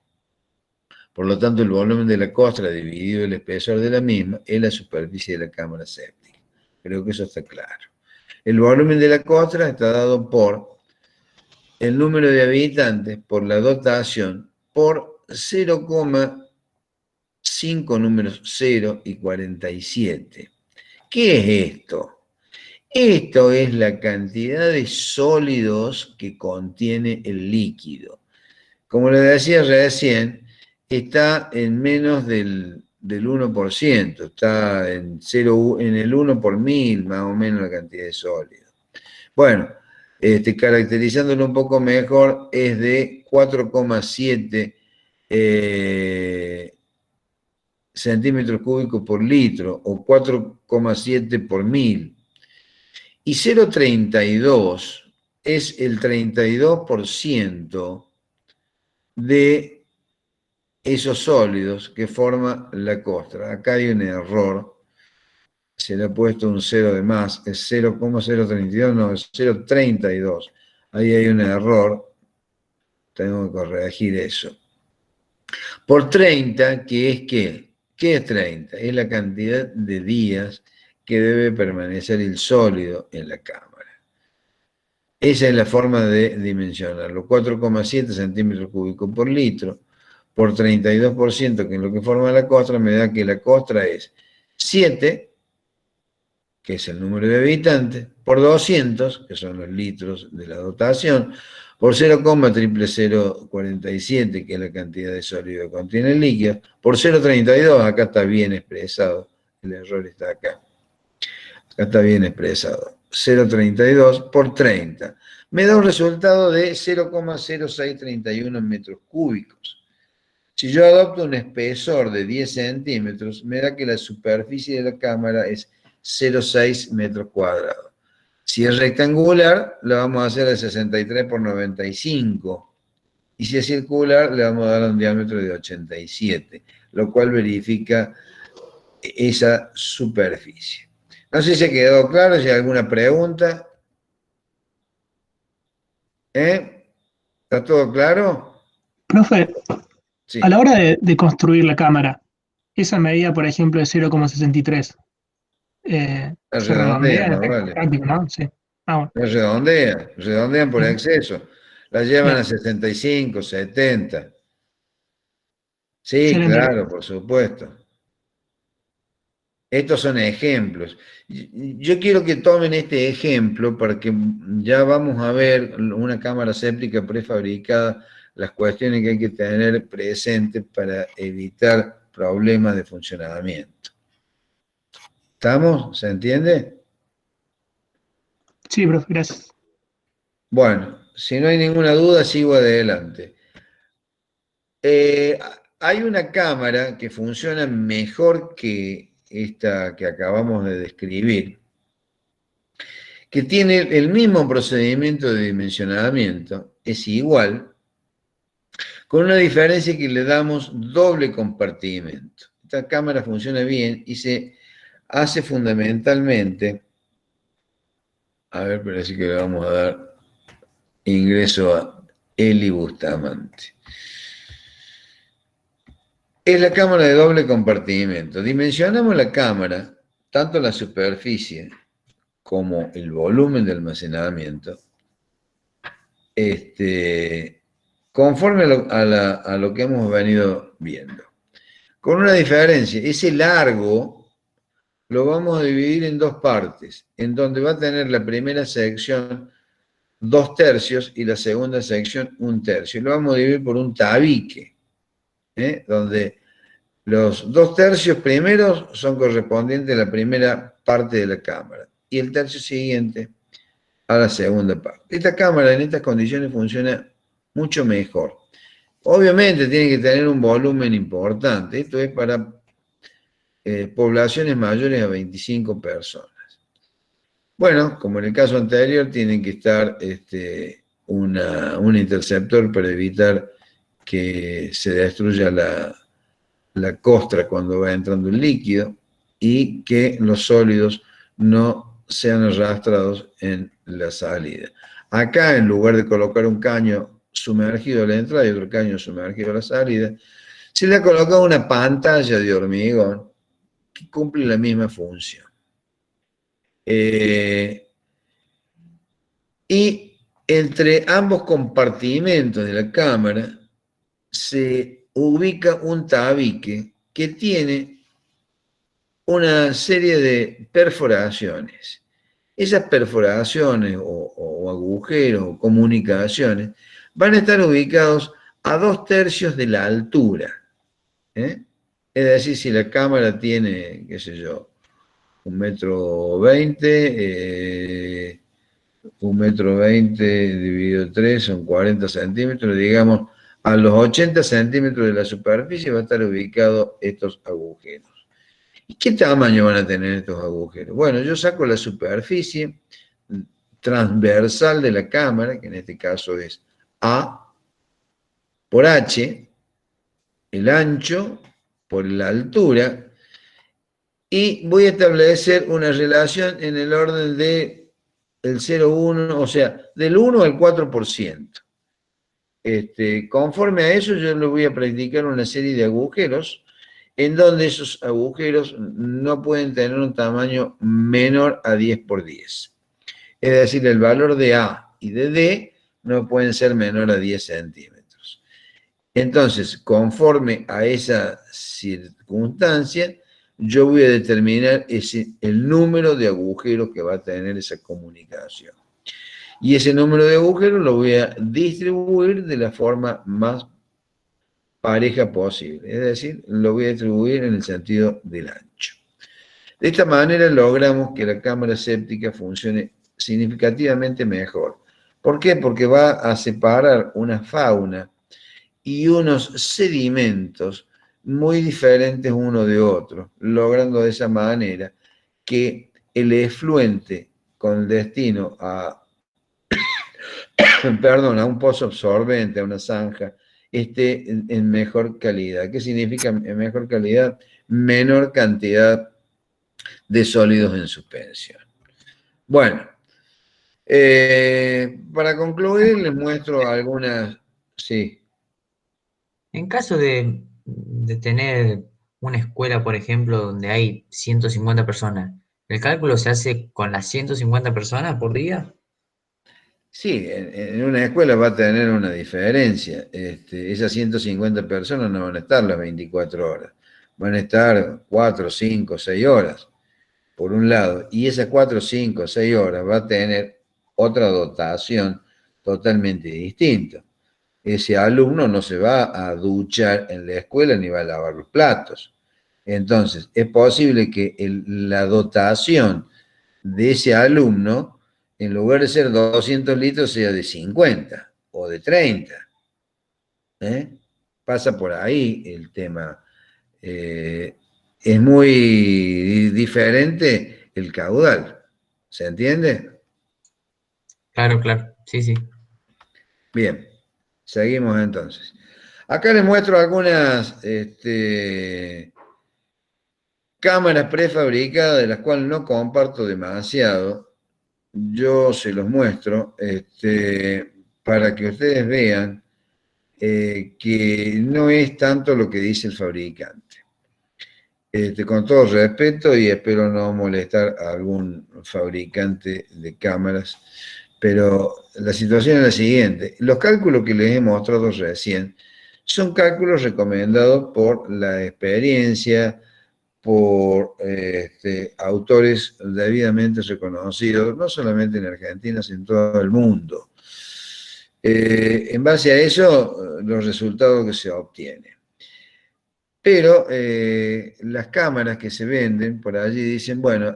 Por lo tanto, el volumen de la costra dividido el espesor de la misma es la superficie de la cámara séptica. Creo que eso está claro. El volumen de la costra está dado por el número de habitantes por la dotación por 0,5 números 0 y 47. ¿Qué es esto? Esto es la cantidad de sólidos que contiene el líquido. Como les decía recién, está en menos del 1%, está en el 1 por 1000, más o menos, la cantidad de sólidos. Bueno, caracterizándolo un poco mejor, es de 4,7 centímetros cúbicos por litro o 4,7 por 1000. Y 0,32 es el 32% de esos sólidos que forma la costra. Acá hay un error, se le ha puesto un 0 de más, es 0,032, no, es 0,32. Ahí hay un error, tengo que corregir eso. Por 30, que es ¿qué? ¿Qué es 30? Es la cantidad de días que debe permanecer el sólido en la cámara. Esa es la forma de dimensionarlo. 4,7 centímetros cúbicos por litro por 32%, que es lo que forma la costra, me da que la costra es 7, que es el número de habitantes, por 200, que son los litros de la dotación, por 0,00047, que es la cantidad de sólido que contiene el líquido, por 0,32, acá está bien expresado, el error está acá. Acá está bien expresado. 0,32 por 30. Me da un resultado de 0,0631 metros cúbicos. Si yo adopto un espesor de 10 centímetros, me da que la superficie de la cámara es 0,6 metros cuadrados. Si es rectangular, lo vamos a hacer de 63 por 95. Y si es circular, le vamos a dar un diámetro de 87, lo cual verifica esa superficie. No sé si ha quedado claro, si hay alguna pregunta. ¿Está todo claro? Profe, Sí. a la hora de construir la cámara, esa medida, por ejemplo, de 0,63, se redondea Redondea, en más efecto vale. práctico, ¿no? Sí. Ah, bueno. Redondean por exceso. La llevan Bien. a 65, 70. Sí, Excelente. claro, por supuesto. Estos son ejemplos. Yo quiero que tomen este ejemplo porque ya vamos a ver una cámara séptica prefabricada, las cuestiones que hay que tener presentes para evitar problemas de funcionamiento. ¿Estamos? ¿Se entiende? Sí, profe, gracias. Bueno, si no hay ninguna duda, sigo adelante. Hay una cámara que funciona mejor que esta que acabamos de describir, que tiene el mismo procedimiento de dimensionamiento, es igual, con una diferencia que le damos doble compartimento. Esta cámara funciona bien y se hace fundamentalmente, a ver, parece que le vamos a dar ingreso a Eli Bustamante. Es la cámara de doble compartimento. Dimensionamos la cámara, tanto la superficie como el volumen de almacenamiento, conforme a lo que hemos venido viendo. Con una diferencia, ese largo lo vamos a dividir en dos partes, en donde va a tener la primera sección 2/3 y la segunda sección 1/3. Lo vamos a dividir por un tabique, donde los 2/3 primeros son correspondientes a la primera parte de la cámara y el tercio siguiente a la segunda parte. Esta cámara en estas condiciones funciona mucho mejor. Obviamente tiene que tener un volumen importante. Esto es para poblaciones mayores a 25 personas. Bueno, como en el caso anterior, tienen que estar un interceptor para evitar que se destruya la costra cuando va entrando el líquido y que los sólidos no sean arrastrados en la salida. Acá, en lugar de colocar un caño sumergido a la entrada y otro caño sumergido a la salida, se le ha colocado una pantalla de hormigón que cumple la misma función. Y entre ambos compartimentos de la cámara se ubica un tabique que tiene una serie de perforaciones. Esas perforaciones o agujeros o comunicaciones van a estar ubicados a 2/3 de la altura. Es decir, si la cámara tiene, qué sé yo, 1,20 m, 1,20 m dividido 3 son 40 centímetros, digamos, a los 80 centímetros de la superficie va a estar ubicado estos agujeros. ¿Y qué tamaño van a tener estos agujeros? Bueno, yo saco la superficie transversal de la cámara, que en este caso es A por H, el ancho por la altura, y voy a establecer una relación en el orden de el 0,1, o sea, del 1 al 4%. Conforme a eso, yo le voy a practicar una serie de agujeros, en donde esos agujeros no pueden tener un tamaño menor a 10 por 10. Es decir, el valor de A y de D no pueden ser menor a 10 centímetros. Entonces, conforme a esa circunstancia, yo voy a determinar el número de agujeros que va a tener esa comunicación. Y ese número de agujeros lo voy a distribuir de la forma más pareja posible. Es decir, lo voy a distribuir en el sentido del ancho. De esta manera logramos que la cámara séptica funcione significativamente mejor. ¿Por qué? Porque va a separar una fauna y unos sedimentos muy diferentes uno de otro, logrando de esa manera que el efluente con destino a, perdón, a un pozo absorbente, a una zanja, esté en mejor calidad. ¿Qué significa en mejor calidad? Menor cantidad de sólidos en suspensión. Bueno, para concluir les muestro algunas, sí. En caso de tener una escuela, por ejemplo, donde hay 150 personas, ¿el cálculo se hace con las 150 personas por día? Sí, en una escuela va a tener una diferencia. Esas 150 personas no van a estar las 24 horas. van a estar 4, 5, 6 horas, por un lado, y esas 4, 5, 6 horas va a tener otra dotación totalmente distinta. Ese alumno no se va a duchar en la escuela ni va a lavar los platos. Entonces, es posible que la dotación de ese alumno, en lugar de ser 200 litros, sea de 50 o de 30. Pasa por ahí el tema. Es muy diferente el caudal. ¿Se entiende? Claro, claro. Sí, sí. Bien, seguimos entonces. Acá les muestro algunas cámaras prefabricadas de las cuales no comparto demasiado. Yo se los muestro para que ustedes vean que no es tanto lo que dice el fabricante. Con todo respeto, y espero no molestar a algún fabricante de cámaras, pero la situación es la siguiente. Los cálculos que les he mostrado recién son cálculos recomendados por la experiencia, por autores debidamente reconocidos, no solamente en Argentina, sino en todo el mundo. En base a eso, los resultados que se obtienen. Pero las cámaras que se venden por allí dicen, bueno,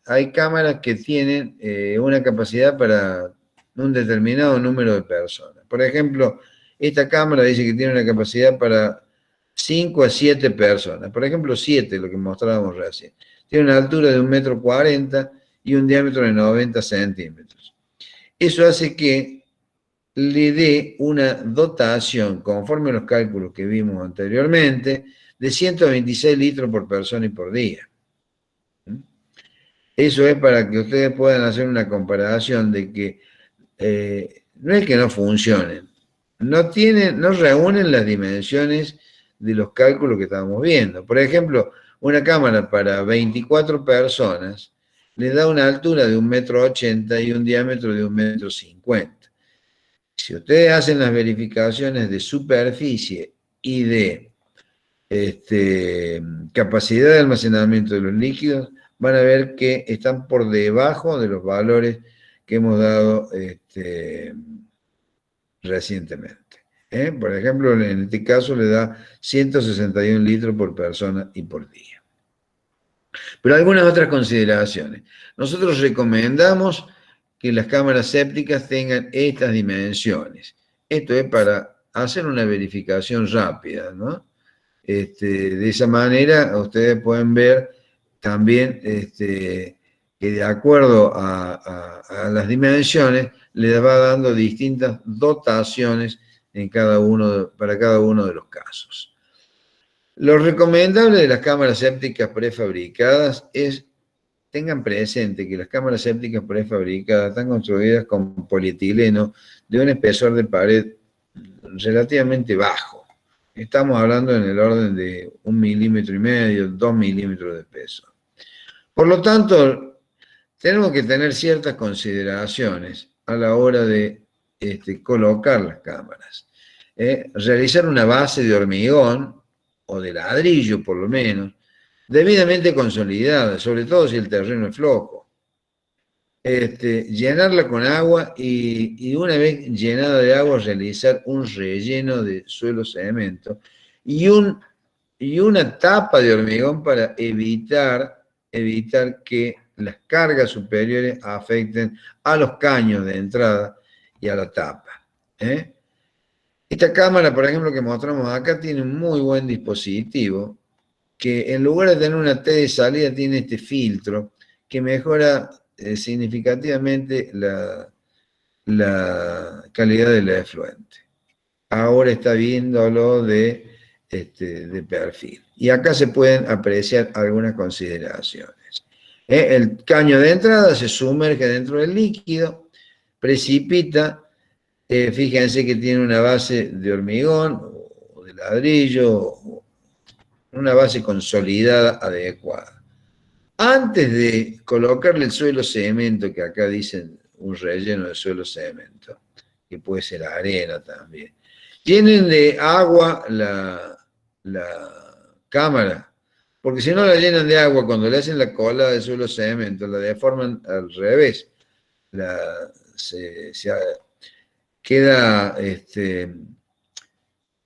hay cámaras que tienen una capacidad para un determinado número de personas. Por ejemplo, esta cámara dice que tiene una capacidad para 5 a 7 personas. Por ejemplo, 7, lo que mostrábamos recién. Tiene una altura de 1,40 m y un diámetro de 90 centímetros. Eso hace que le dé una dotación, conforme a los cálculos que vimos anteriormente, de 126 litros por persona y por día. Eso es para que ustedes puedan hacer una comparación de que no es que no funcionen, no reúnen las dimensiones de los cálculos que estamos viendo. Por ejemplo, una cámara para 24 personas le da una altura de 1,80 m y un diámetro de 1,50 m. Si ustedes hacen las verificaciones de superficie y de capacidad de almacenamiento de los líquidos, van a ver que están por debajo de los valores que hemos dado recientemente. Por ejemplo, en este caso le da 161 litros por persona y por día. Pero algunas otras consideraciones. Nosotros recomendamos que las cámaras sépticas tengan estas dimensiones. Esto es para hacer una verificación rápida, ¿no? De esa manera ustedes pueden ver también que de acuerdo a las dimensiones le va dando distintas dotaciones para cada uno de los casos. Lo recomendable de las cámaras sépticas prefabricadas es tengan presente que las cámaras sépticas prefabricadas están construidas con polietileno de un espesor de pared relativamente bajo. Estamos hablando en el orden de 1,5 milímetros, 2 milímetros de peso. Por lo tanto, tenemos que tener ciertas consideraciones a la hora de colocar las cámaras. Realizar una base de hormigón o de ladrillo, por lo menos, debidamente consolidada, sobre todo si el terreno es flojo. Llenarla con agua y una vez llenada de agua realizar un relleno de suelo cemento y una tapa de hormigón para evitar que las cargas superiores afecten a los caños de entrada y a la tapa. Esta cámara, por ejemplo, que mostramos acá, tiene un muy buen dispositivo que en lugar de tener una T de salida tiene este filtro que mejora significativamente la calidad del efluente. Ahora está viéndolo de perfil. Y acá se pueden apreciar algunas consideraciones. El caño de entrada se sumerge dentro del líquido, precipita, fíjense que tiene una base de hormigón o de ladrillo, una base consolidada adecuada. Antes de colocarle el suelo cemento, que acá dicen un relleno de suelo cemento, que puede ser arena también, llenen de agua cámara, porque si no la llenan de agua, cuando le hacen la cola de suelo cemento, la deforman al revés, queda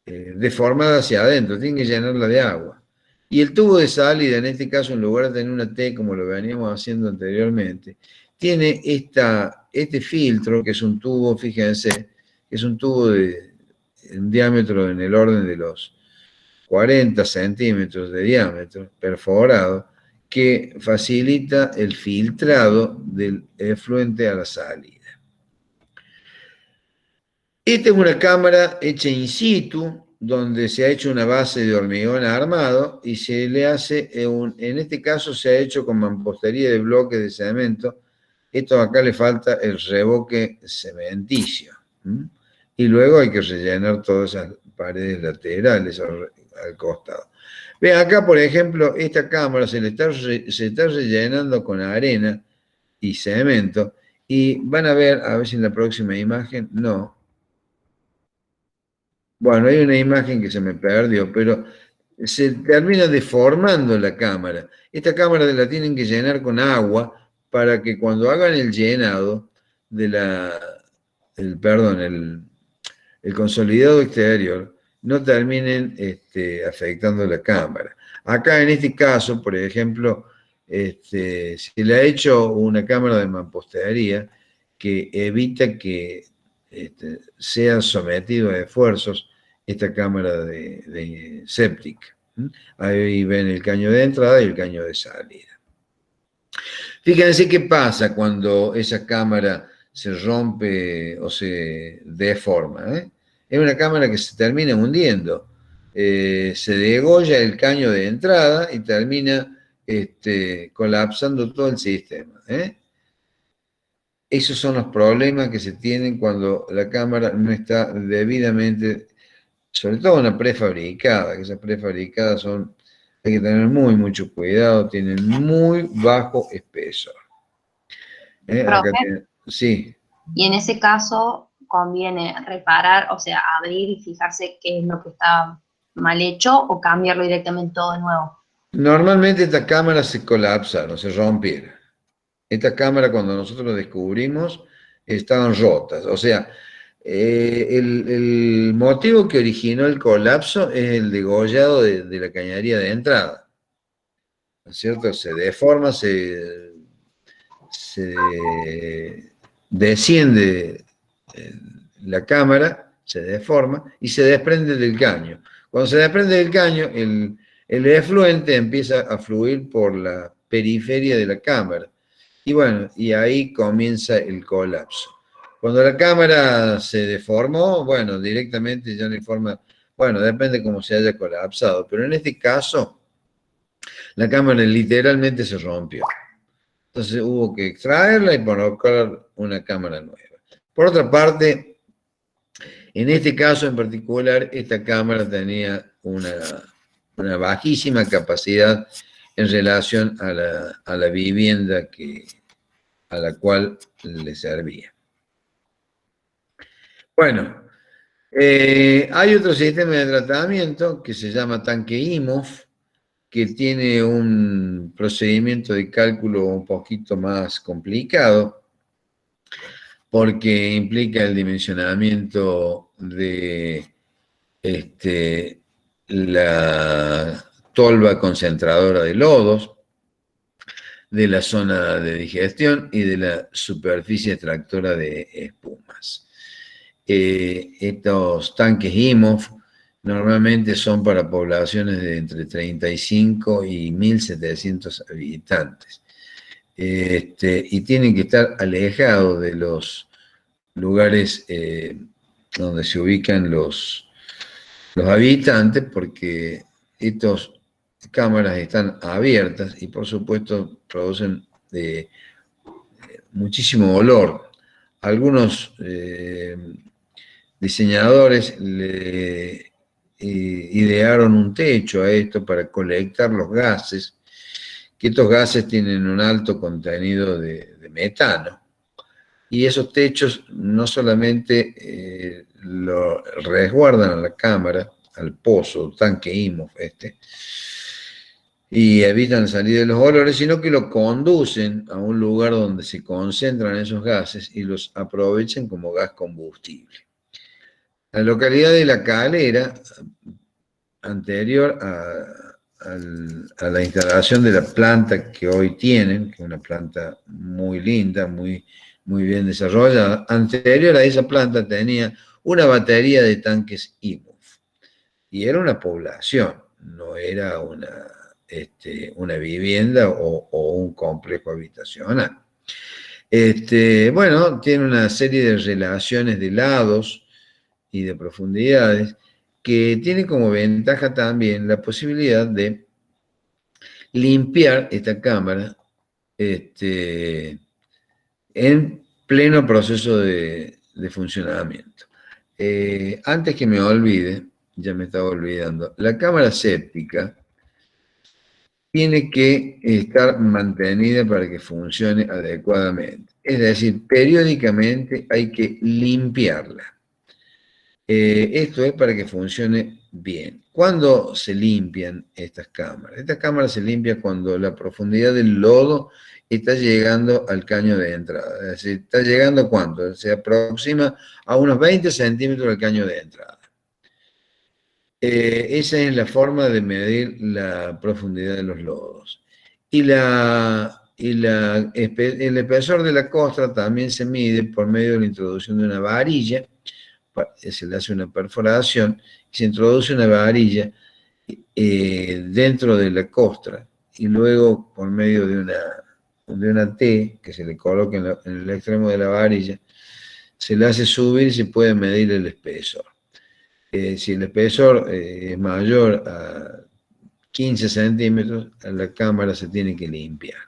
deformada hacia adentro, tienen que llenarla de agua. Y el tubo de salida, en este caso, en lugar de tener una T como lo veníamos haciendo anteriormente, tiene este filtro, que es un tubo, fíjense, que es un tubo de un diámetro en el orden de los 40 centímetros de diámetro, perforado, que facilita el filtrado del efluente a la salida. Esta es una cámara hecha in situ, donde se ha hecho una base de hormigón armado y se le hace, en este caso se ha hecho con mampostería de bloques de cemento. Esto acá le falta el revoque cementicio. Y luego hay que rellenar todas esas paredes laterales al costado. Vean acá, por ejemplo, esta cámara se está rellenando con arena y cemento. Y van a ver si en la próxima imagen, no. Bueno, hay una imagen que se me perdió, pero se termina deformando la cámara. Esta cámara la tienen que llenar con agua para que cuando hagan el llenado de el consolidado exterior, no terminen afectando la cámara. Acá en este caso, por ejemplo, se le ha hecho una cámara de mampostería que evita que sea sometido a esfuerzos esta cámara de séptica. Ahí ven el caño de entrada y el caño de salida. Fíjense qué pasa cuando esa cámara se rompe o se deforma. Es una cámara que se termina hundiendo. Se degolla el caño de entrada y termina colapsando todo el sistema. Esos son los problemas que se tienen cuando la cámara no está debidamente, sobre todo una prefabricada, que esas prefabricadas hay que tener mucho cuidado, tienen muy bajo espesor. Sí. Y en ese caso conviene reparar, o sea, abrir y fijarse qué es lo que está mal hecho o cambiarlo directamente todo de nuevo. Normalmente estas cámaras se colapsaron, se rompieron. Estas cámaras, cuando nosotros lo descubrimos, estaban rotas. O sea, el motivo que originó el colapso es el degollado de la cañería de entrada. ¿No es cierto? Se deforma, se desciende la cámara, se deforma y se desprende del caño. Cuando se desprende del caño, el efluente empieza a fluir por la periferia de la cámara. Y bueno, y ahí comienza el colapso. Cuando la cámara se deformó, bueno, directamente ya no hay forma, bueno, depende cómo se haya colapsado, pero en este caso, la cámara literalmente se rompió. Entonces hubo que extraerla y poner una cámara nueva. Por otra parte, en este caso en particular, esta cámara tenía una bajísima capacidad en relación a la vivienda a la cual le servía. Bueno, hay otro sistema de tratamiento que se llama tanque IMOF, que tiene un procedimiento de cálculo un poquito más complicado, porque implica el dimensionamiento de la tolva concentradora de lodos, de la zona de digestión y de la superficie extractora de espumas. Estos tanques IMOF normalmente son para poblaciones de entre 35 y 1.700 habitantes. Y tienen que estar alejados de los lugares donde se ubican los habitantes, porque estas cámaras están abiertas y por supuesto producen muchísimo olor. Algunos diseñadores le idearon un techo a esto para colectar los gases, que estos gases tienen un alto contenido de metano, y esos techos no solamente lo resguardan a la cámara, al pozo, tanque IMOF y evitan salir de los olores, sino que lo conducen a un lugar donde se concentran esos gases y los aprovechan como gas combustible. La localidad de La Calera, anterior a la instalación de la planta que hoy tienen, que es una planta muy linda, muy bien desarrollada, anterior a esa planta tenía una batería de tanques IMOF, y era una población, no era una vivienda o un complejo habitacional. Bueno, tiene una serie de relaciones de lados y de profundidades que tiene como ventaja también la posibilidad de limpiar esta cámara en pleno proceso de funcionamiento. Antes que me olvide, ya me estaba olvidando, la cámara séptica tiene que estar mantenida para que funcione adecuadamente. Es decir, periódicamente hay que limpiarla. Esto es para que funcione bien. ¿Cuándo se limpian estas cámaras? Estas cámaras se limpian cuando la profundidad del lodo está llegando al caño de entrada. Es decir, ¿está llegando cuánto? Se aproxima a unos 20 centímetros del caño de entrada. Esa es la forma de medir la profundidad de los lodos. Y el espesor de la costra también se mide por medio de la introducción de una varilla. Se le hace una perforación y se introduce una varilla dentro de la costra, y luego por medio de una T que se le coloca en el extremo de la varilla, se le hace subir y se puede medir el espesor. Si el espesor es mayor a 15 centímetros, la cámara se tiene que limpiar.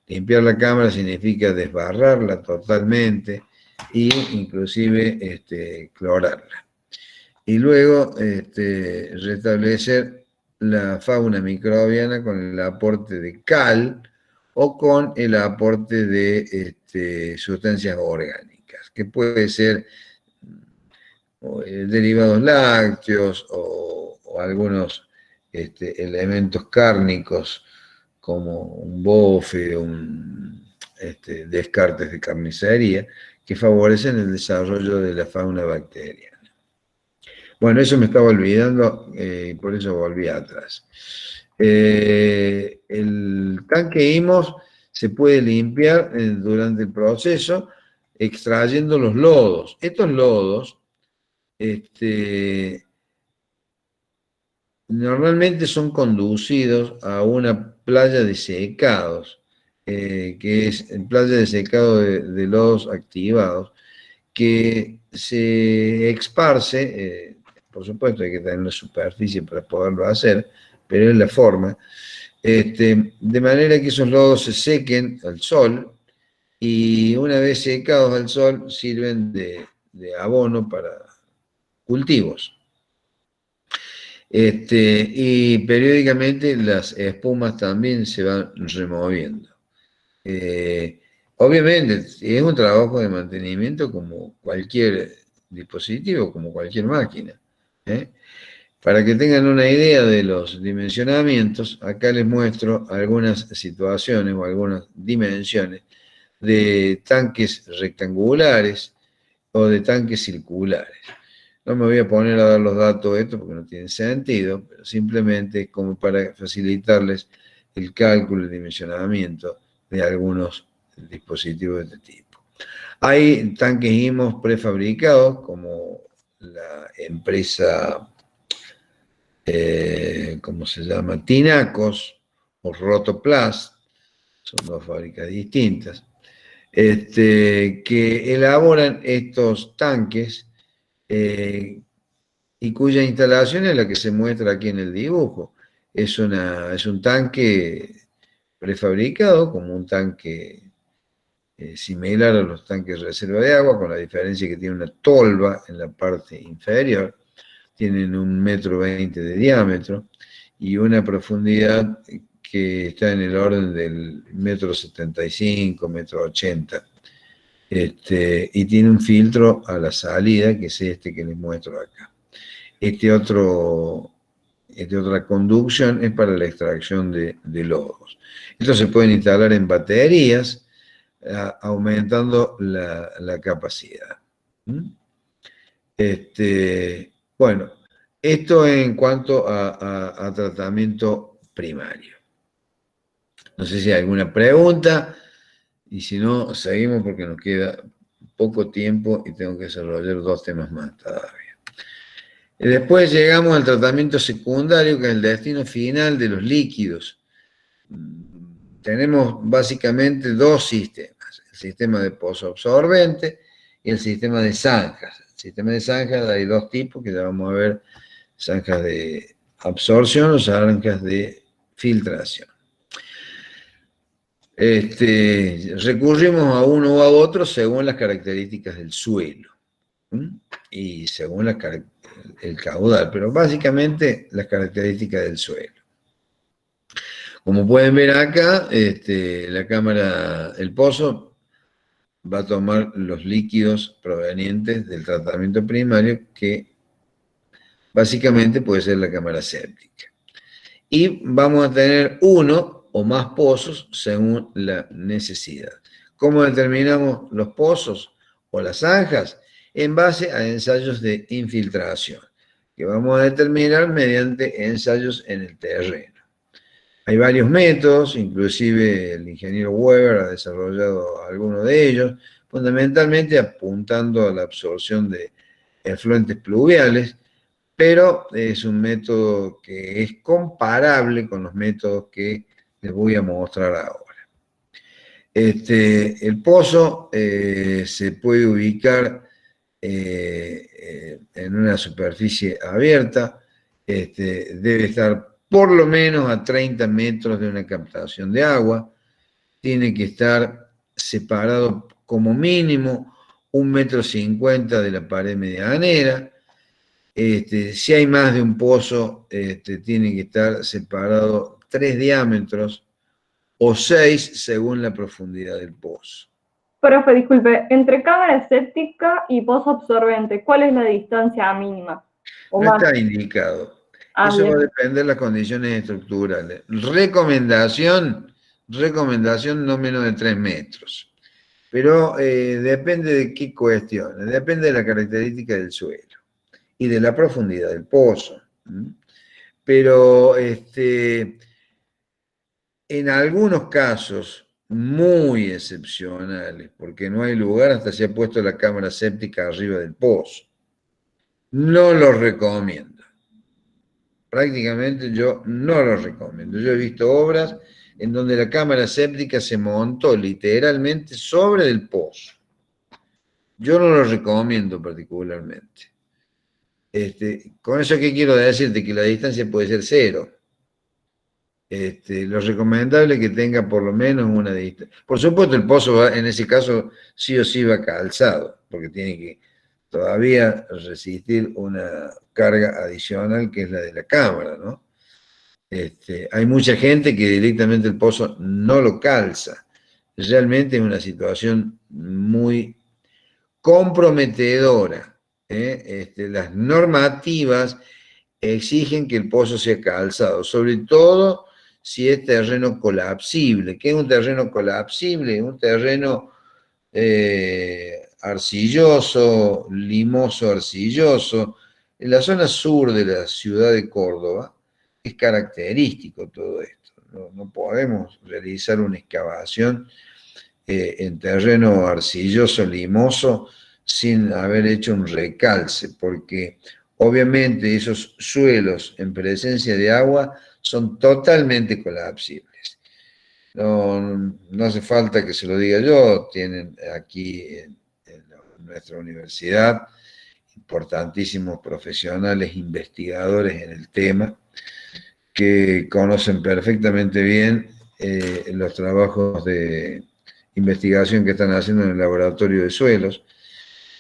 Limpiar la cámara significa desbarrarla totalmente e inclusive clorarla. Y luego restablecer la fauna microbiana con el aporte de cal o con el aporte de sustancias orgánicas, que puede ser derivados lácteos o algunos elementos cárnicos como un bofe, descartes de carnicería, que favorecen el desarrollo de la fauna bacteriana. Bueno, eso me estaba olvidando, por eso volví atrás. El tanque IMOF se puede limpiar durante el proceso extrayendo los lodos. Estos lodos normalmente son conducidos a una playa de secados, que es playa de secado de lodos activados, que se esparce, por supuesto hay que tener una superficie para poderlo hacer, pero es la forma, de manera que esos lodos se sequen al sol, y una vez secados al sol sirven de abono para cultivos. Y periódicamente las espumas también se van removiendo. Obviamente es un trabajo de mantenimiento como cualquier dispositivo, como cualquier máquina. Para que tengan una idea de los dimensionamientos, acá les muestro algunas situaciones o algunas dimensiones de tanques rectangulares o de tanques circulares. No me voy a poner a dar los datos de esto porque no tiene sentido, pero simplemente como para facilitarles el cálculo y dimensionamiento de algunos dispositivos de este tipo. Hay tanques IMOF prefabricados, como la empresa, ¿cómo se llama? Tinacos o Rotoplas, son dos fábricas distintas, que elaboran estos tanques y cuya instalación es la que se muestra aquí en el dibujo. Es un tanque prefabricado, como un tanque similar a los tanques de reserva de agua, con la diferencia que tiene una tolva en la parte inferior, tienen 1,20 m de diámetro y una profundidad que está en el orden del 1,75 m, 1,80 m. Y tiene un filtro a la salida, que es este que les muestro acá. otra conducción es para la extracción de lodos. Estos se pueden instalar en baterías, aumentando la capacidad. Bueno, esto en cuanto a tratamiento primario. No sé si hay alguna pregunta, y si no, seguimos porque nos queda poco tiempo y tengo que desarrollar 2 temas más todavía. Después llegamos al tratamiento secundario, que es el destino final de los líquidos. Tenemos básicamente 2 sistemas, el sistema de pozo absorbente y el sistema de zanjas. El sistema de zanjas hay 2 tipos, que ya vamos a ver, zanjas de absorción o zanjas de filtración. Recurrimos a uno o a otro según las características del suelo y según el caudal, pero básicamente las características del suelo. Como pueden ver acá, la cámara, el pozo va a tomar los líquidos provenientes del tratamiento primario, que básicamente puede ser la cámara séptica. Y vamos a tener uno o más pozos según la necesidad. ¿Cómo determinamos los pozos o las zanjas? En base a ensayos de infiltración, que vamos a determinar mediante ensayos en el terreno. Hay varios métodos, inclusive el ingeniero Weber ha desarrollado algunos de ellos, fundamentalmente apuntando a la absorción de efluentes pluviales, pero es un método que es comparable con los métodos que les voy a mostrar ahora. El pozo se puede ubicar en una superficie abierta, debe estar por lo menos a 30 metros de una captación de agua, tiene que estar separado como mínimo 1,50 m de la pared medianera. Si hay más de un pozo, tiene que estar separado 3 diámetros o 6 según la profundidad del pozo. Profe, disculpe, entre cámara séptica y pozo absorbente, ¿cuál es la distancia mínima? No está indicado. Eso bien. va a depender de las condiciones estructurales. Recomendación no menos de 3 metros. Pero depende de qué cuestiones, depende de la característica del suelo y de la profundidad del pozo. Pero en algunos casos muy excepcionales, porque no hay lugar, hasta se ha puesto la cámara séptica arriba del pozo. No lo recomiendo. Prácticamente yo no lo recomiendo. Yo he visto obras en donde la cámara séptica se montó literalmente sobre el pozo. Yo no lo recomiendo particularmente. Con eso, ¿qué quiero decirte? Que la distancia puede ser 0. Lo recomendable es que tenga por lo menos una distancia. Por supuesto, el pozo va, en ese caso sí o sí va calzado, porque tiene que todavía resistir una carga adicional que es la de la cámara, ¿no? Hay mucha gente que directamente el pozo no lo calza. Realmente es una situación muy comprometedora. Las normativas exigen que el pozo sea calzado, sobre todo si es terreno colapsible. ¿Qué es un terreno colapsible? Un terreno arcilloso, limoso arcilloso. En la zona sur de la ciudad de Córdoba es característico todo esto. No podemos realizar una excavación en terreno arcilloso, limoso, sin haber hecho un recalce, porque obviamente esos suelos en presencia de agua son totalmente colapsibles. No hace falta que se lo diga yo, tienen aquí en nuestra universidad importantísimos profesionales investigadores en el tema que conocen perfectamente bien los trabajos de investigación que están haciendo en el laboratorio de suelos,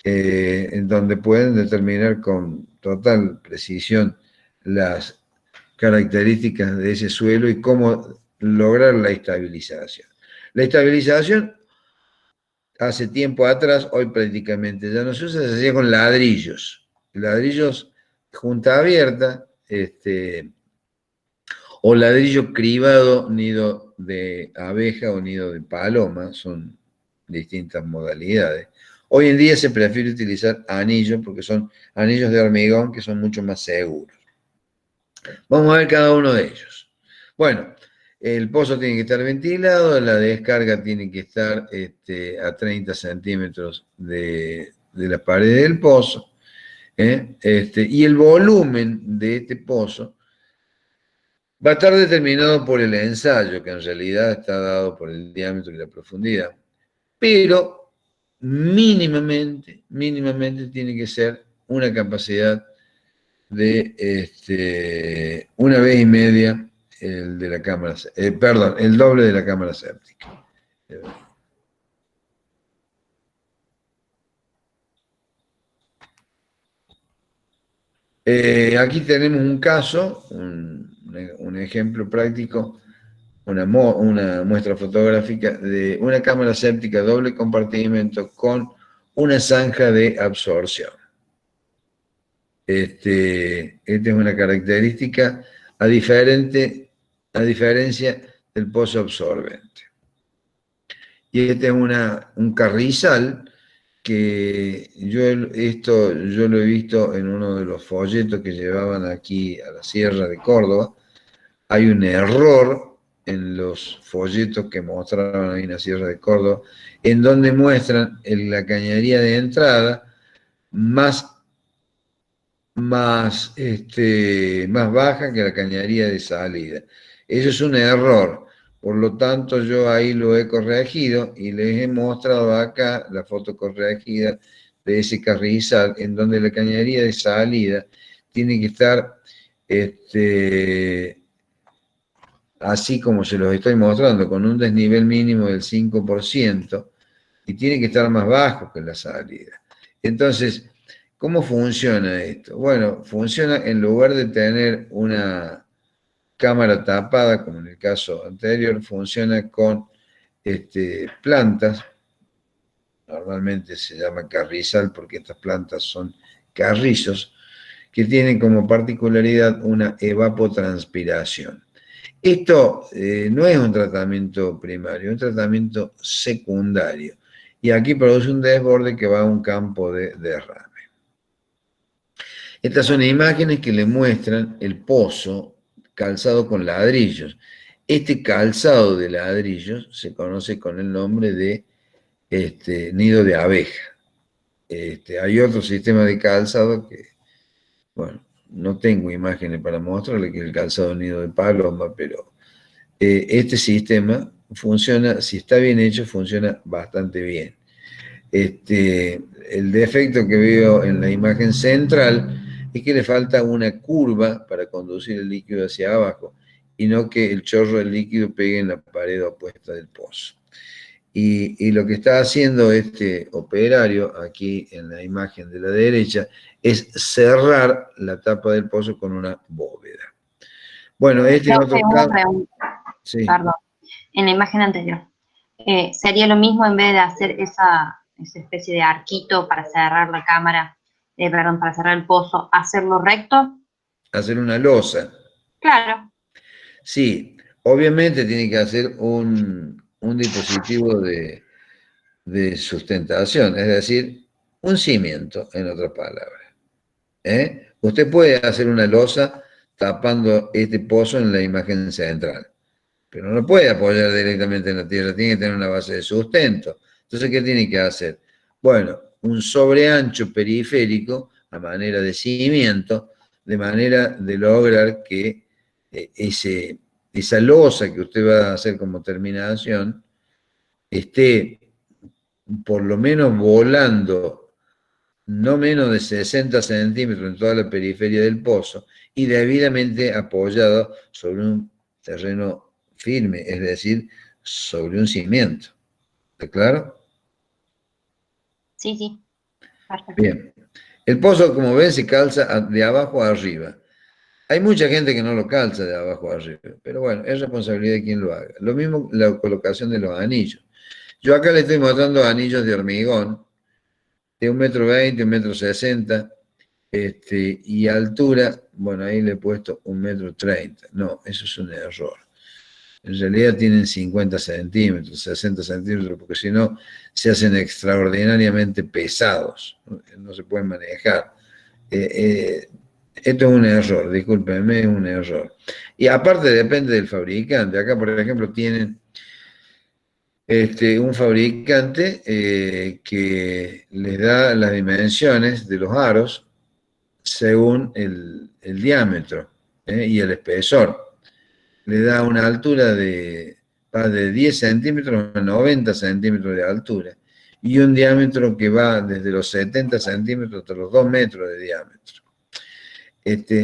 en donde pueden determinar con total precisión las características de ese suelo y cómo lograr la estabilización. La estabilización, hace tiempo atrás, hoy prácticamente ya no se usa, se hacía con ladrillos junta abierta, o ladrillo cribado, nido de abeja o nido de paloma, son distintas modalidades. Hoy en día se prefiere utilizar anillos porque son anillos de hormigón que son mucho más seguros. Vamos a ver cada uno de ellos. Bueno, el pozo tiene que estar ventilado, la descarga tiene que estar a 30 centímetros de la pared del pozo, y el volumen de este pozo va a estar determinado por el ensayo, que en realidad está dado por el diámetro y la profundidad, pero mínimamente tiene que ser una capacidad de 1,5 veces el de la cámara, el doble de la cámara séptica. Aquí tenemos un caso, un ejemplo práctico, una muestra fotográfica de una cámara séptica doble compartimento con una zanja de absorción. Esta es una característica a diferencia del pozo absorbente. Y este es un carrizal que yo lo he visto en uno de los folletos que llevaban aquí a la Sierra de Córdoba. Hay un error en los folletos que mostraban ahí en la Sierra de Córdoba, en donde muestran la cañería de entrada más baja que la cañería de salida. Eso es un error. Por lo tanto, yo ahí lo he corregido y les he mostrado acá la foto corregida de ese carrizal, en donde la cañería de salida tiene que estar así como se los estoy mostrando, con un desnivel mínimo del 5%, y tiene que estar más bajo que la salida. Entonces, ¿cómo funciona esto? Bueno, funciona en lugar de tener una cámara tapada, como en el caso anterior, funciona con plantas. Normalmente se llama carrizal porque estas plantas son carrizos que tienen como particularidad una evapotranspiración. Esto no es un tratamiento primario, es un tratamiento secundario. Y aquí produce un desborde que va a un campo de derrame. Estas son imágenes que le muestran el pozo calzado con ladrillos. Este calzado de ladrillos se conoce con el nombre de nido de abeja. Hay otro sistema de calzado que, bueno, no tengo imágenes para mostrarle, que es el calzado nido de paloma, pero este sistema funciona, si está bien hecho, funciona bastante bien. El defecto que veo en la imagen central es que le falta una curva para conducir el líquido hacia abajo y no que el chorro del líquido pegue en la pared opuesta del pozo. Y lo que está haciendo este operario aquí en la imagen de la derecha es cerrar la tapa del pozo con una bóveda. Bueno, este es otro caso. Sí. Perdón, en la imagen anterior. ¿Sería lo mismo en vez de hacer esa especie de arquito para cerrar la cámara, para cerrar el pozo, hacerlo recto? Hacer una losa. Claro. Sí, obviamente tiene que hacer un dispositivo de sustentación, es decir, un cimiento, en otras palabras. Usted puede hacer una losa tapando este pozo en la imagen central, pero no puede apoyar directamente en la tierra, tiene que tener una base de sustento. Entonces, ¿qué tiene que hacer? Bueno, un sobreancho periférico a manera de cimiento, de manera de lograr que esa losa que usted va a hacer como terminación esté por lo menos volando no menos de 60 centímetros en toda la periferia del pozo y debidamente apoyado sobre un terreno firme, es decir, sobre un cimiento. ¿Está claro? Sí, sí. Perfecto. Bien. El pozo, como ven, se calza de abajo a arriba. Hay mucha gente que no lo calza de abajo a arriba, pero bueno, es responsabilidad de quien lo haga. Lo mismo la colocación de los anillos. Yo acá le estoy mostrando anillos de hormigón de 1,20 m, 1,60 m, Y altura, bueno, ahí le he puesto 1,30 m. No, eso es un error. En realidad tienen 50 centímetros, 60 centímetros, porque si no se hacen extraordinariamente pesados, no se pueden manejar. Esto es un error, discúlpenme, es un error. Y aparte depende del fabricante. Acá, por ejemplo, tienen un fabricante que les da las dimensiones de los aros según el diámetro y el espesor. Le da una altura va de 10 centímetros a 90 centímetros de altura y un diámetro que va desde los 70 centímetros hasta los 2 metros de diámetro.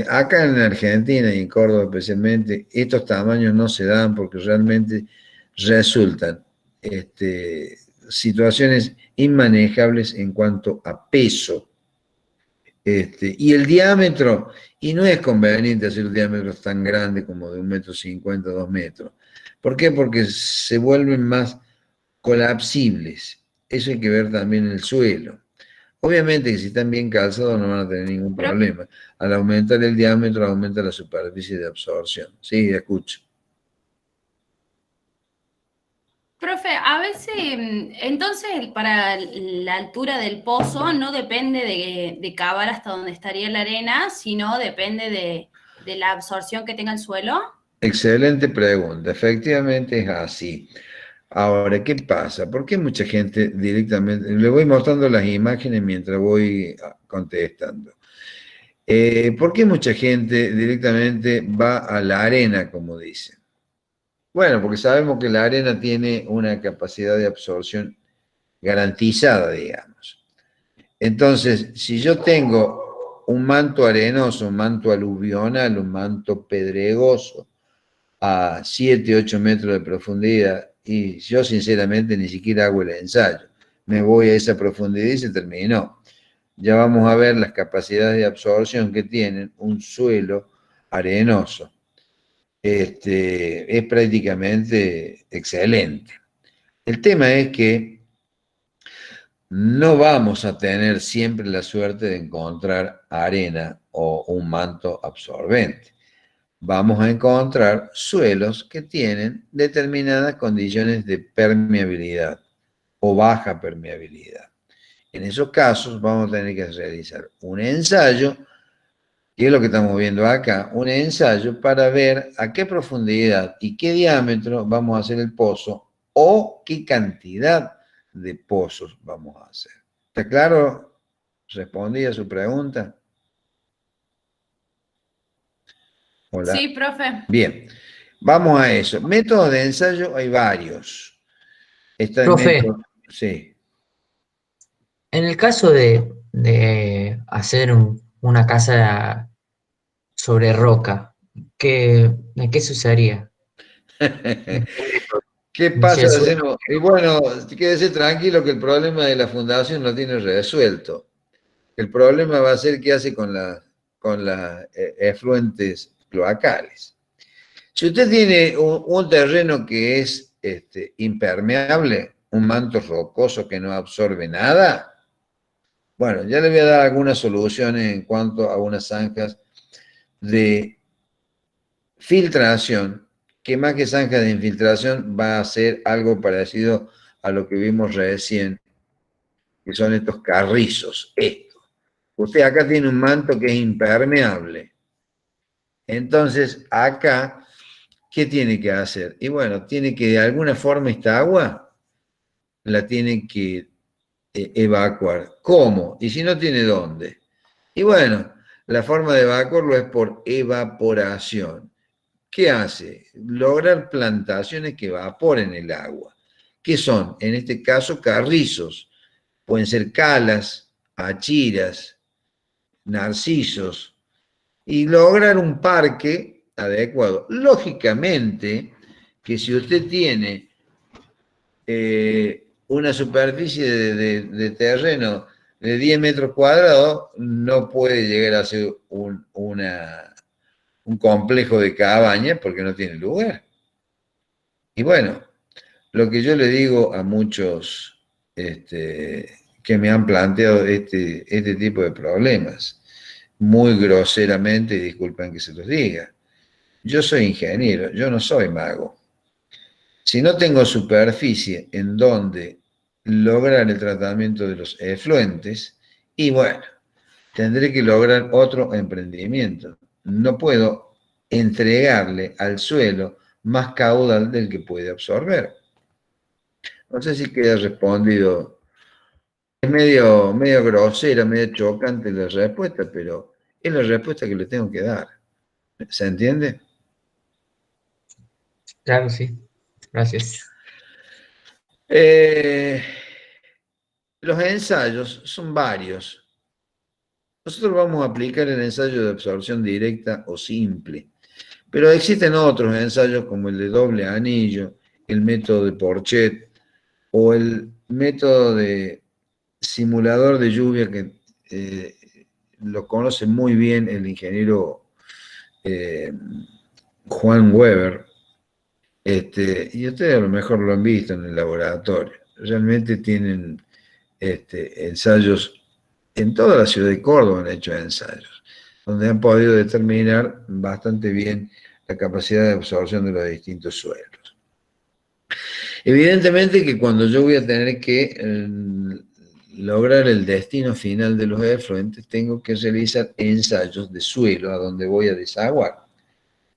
Acá en Argentina y en Córdoba especialmente, estos tamaños no se dan porque realmente resultan situaciones inmanejables en cuanto a peso. Y el diámetro, y no es conveniente hacer diámetros tan grandes como de 1,50 m, 2 metros. ¿Por qué? Porque se vuelven más colapsibles. Eso hay que ver también en el suelo. Obviamente que si están bien calzados no van a tener ningún problema. Al aumentar el diámetro, aumenta la superficie de absorción. Sí, escucho. Profe, a veces, entonces, para la altura del pozo no depende de cavar hasta donde estaría la arena, sino depende de la absorción que tenga el suelo. Excelente pregunta. Efectivamente es así. Ahora, ¿qué pasa? ¿Por qué mucha gente directamente... Le voy mostrando las imágenes mientras voy contestando. ¿Por qué mucha gente directamente va a la arena, como dicen? Bueno, porque sabemos que la arena tiene una capacidad de absorción garantizada, digamos. Entonces, si yo tengo un manto arenoso, un manto aluvional, un manto pedregoso a 7, 8 metros de profundidad, y yo sinceramente ni siquiera hago el ensayo, me voy a esa profundidad y se terminó. Ya vamos a ver las capacidades de absorción que tienen un suelo arenoso. Es prácticamente excelente. El tema es que no vamos a tener siempre la suerte de encontrar arena o un manto absorbente. Vamos a encontrar suelos que tienen determinadas condiciones de permeabilidad o baja permeabilidad. En esos casos vamos a tener que realizar un ensayo, que es lo que estamos viendo acá, un ensayo para ver a qué profundidad y qué diámetro vamos a hacer el pozo o qué cantidad de pozos vamos a hacer. ¿Está claro? ¿Respondí a su pregunta? Hola. Sí, profe. Bien, vamos a eso. Métodos de ensayo hay varios. Está el Profe. método, sí. En el caso de hacer una casa sobre roca, ¿de qué se usaría? ¿Qué pasa? Y bueno, quédese tranquilo que el problema de la fundación lo tiene resuelto. El problema va a ser qué hace con las efluentes cloacales. Si usted tiene un terreno que es impermeable, un manto rocoso que no absorbe nada, bueno, ya le voy a dar algunas soluciones en cuanto a unas zanjas de filtración, que más que zanja de infiltración va a ser algo parecido a lo que vimos recién, que son estos carrizos, estos. Usted acá tiene un manto que es impermeable. Entonces, acá, ¿qué tiene que hacer? Y bueno, tiene que de alguna forma esta agua la tiene que evacuar. ¿Cómo? Y si no tiene dónde. Y bueno, la forma de evacuarlo es por evaporación. ¿Qué hace? Lograr plantaciones que evaporen el agua. ¿Qué son? En este caso, carrizos. Pueden ser calas, achiras, narcisos. Y lograr un parque adecuado. Lógicamente, que si usted tiene una superficie de terreno de 10 metros cuadrados, no puede llegar a ser un complejo de cabañas porque no tiene lugar. Y bueno, lo que yo le digo a muchos que me han planteado este tipo de problemas, muy groseramente, y disculpen que se los diga. Yo soy ingeniero, yo no soy mago. Si no tengo superficie en donde lograr el tratamiento de los efluentes, y bueno, tendré que lograr otro emprendimiento. No puedo entregarle al suelo más caudal del que puede absorber. No sé si queda respondido. Es medio grosera, medio chocante la respuesta, pero es la respuesta que le tengo que dar. ¿Se entiende? Claro, sí. Gracias. Los ensayos son varios. Nosotros vamos a aplicar el ensayo de absorción directa o simple, pero existen otros ensayos como el de doble anillo, el método de Porchet o el método de simulador de lluvia que lo conoce muy bien el ingeniero Juan Weber. Y ustedes a lo mejor lo han visto en el laboratorio. Realmente tienen ensayos, en toda la ciudad de Córdoba han hecho ensayos, donde han podido determinar bastante bien la capacidad de absorción de los distintos suelos. Evidentemente que cuando yo voy a tener que lograr el destino final de los efluentes, tengo que realizar ensayos de suelo a donde voy a desaguar.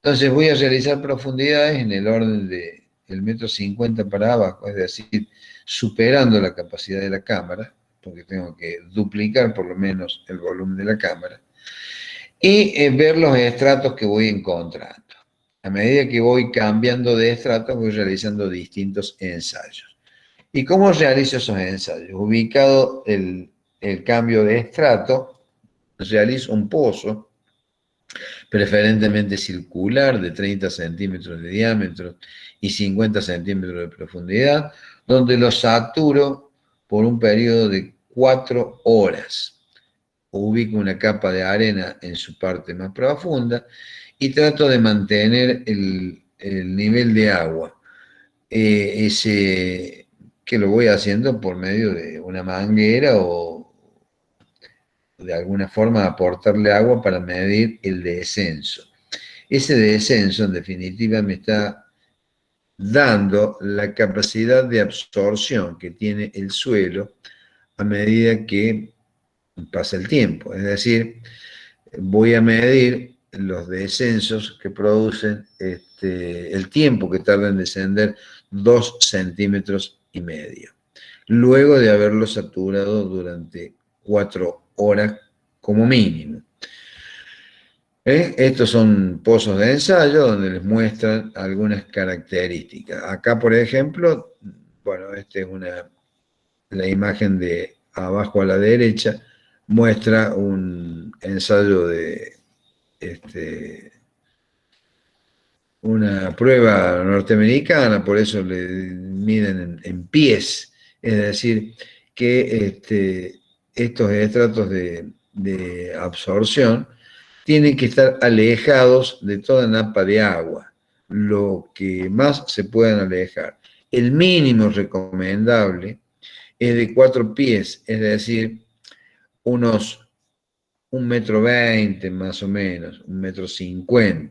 Entonces voy a realizar profundidades en el orden de el 1,50 m para abajo, es decir, superando la capacidad de la cámara, porque tengo que duplicar por lo menos el volumen de la cámara, y ver los estratos que voy encontrando. A medida que voy cambiando de estratos, voy realizando distintos ensayos. ¿Y cómo realizo esos ensayos? Ubicado el cambio de estrato, realizo un pozo, preferentemente circular, de 30 centímetros de diámetro y 50 centímetros de profundidad, donde lo saturo por un periodo de 4 horas. Ubico una capa de arena en su parte más profunda y trato de mantener el nivel de agua. Que lo voy haciendo por medio de una manguera o de alguna forma aportarle agua para medir el descenso. Ese descenso, en definitiva, me está dando la capacidad de absorción que tiene el suelo a medida que pasa el tiempo. Es decir, voy a medir los descensos que producen el tiempo que tarda en descender 2,5 centímetros, luego de haberlo saturado durante 4 horas como mínimo. Estos son pozos de ensayo donde les muestran algunas características. Acá, por ejemplo, bueno, esta es la imagen de abajo a la derecha, muestra un ensayo de una prueba norteamericana, por eso le miden en pies, es decir, que estos estratos de absorción tienen que estar alejados de toda napa de agua, lo que más se puedan alejar. El mínimo recomendable es de 4 pies, es decir, unos 1,20 m más o menos, 1,50 m.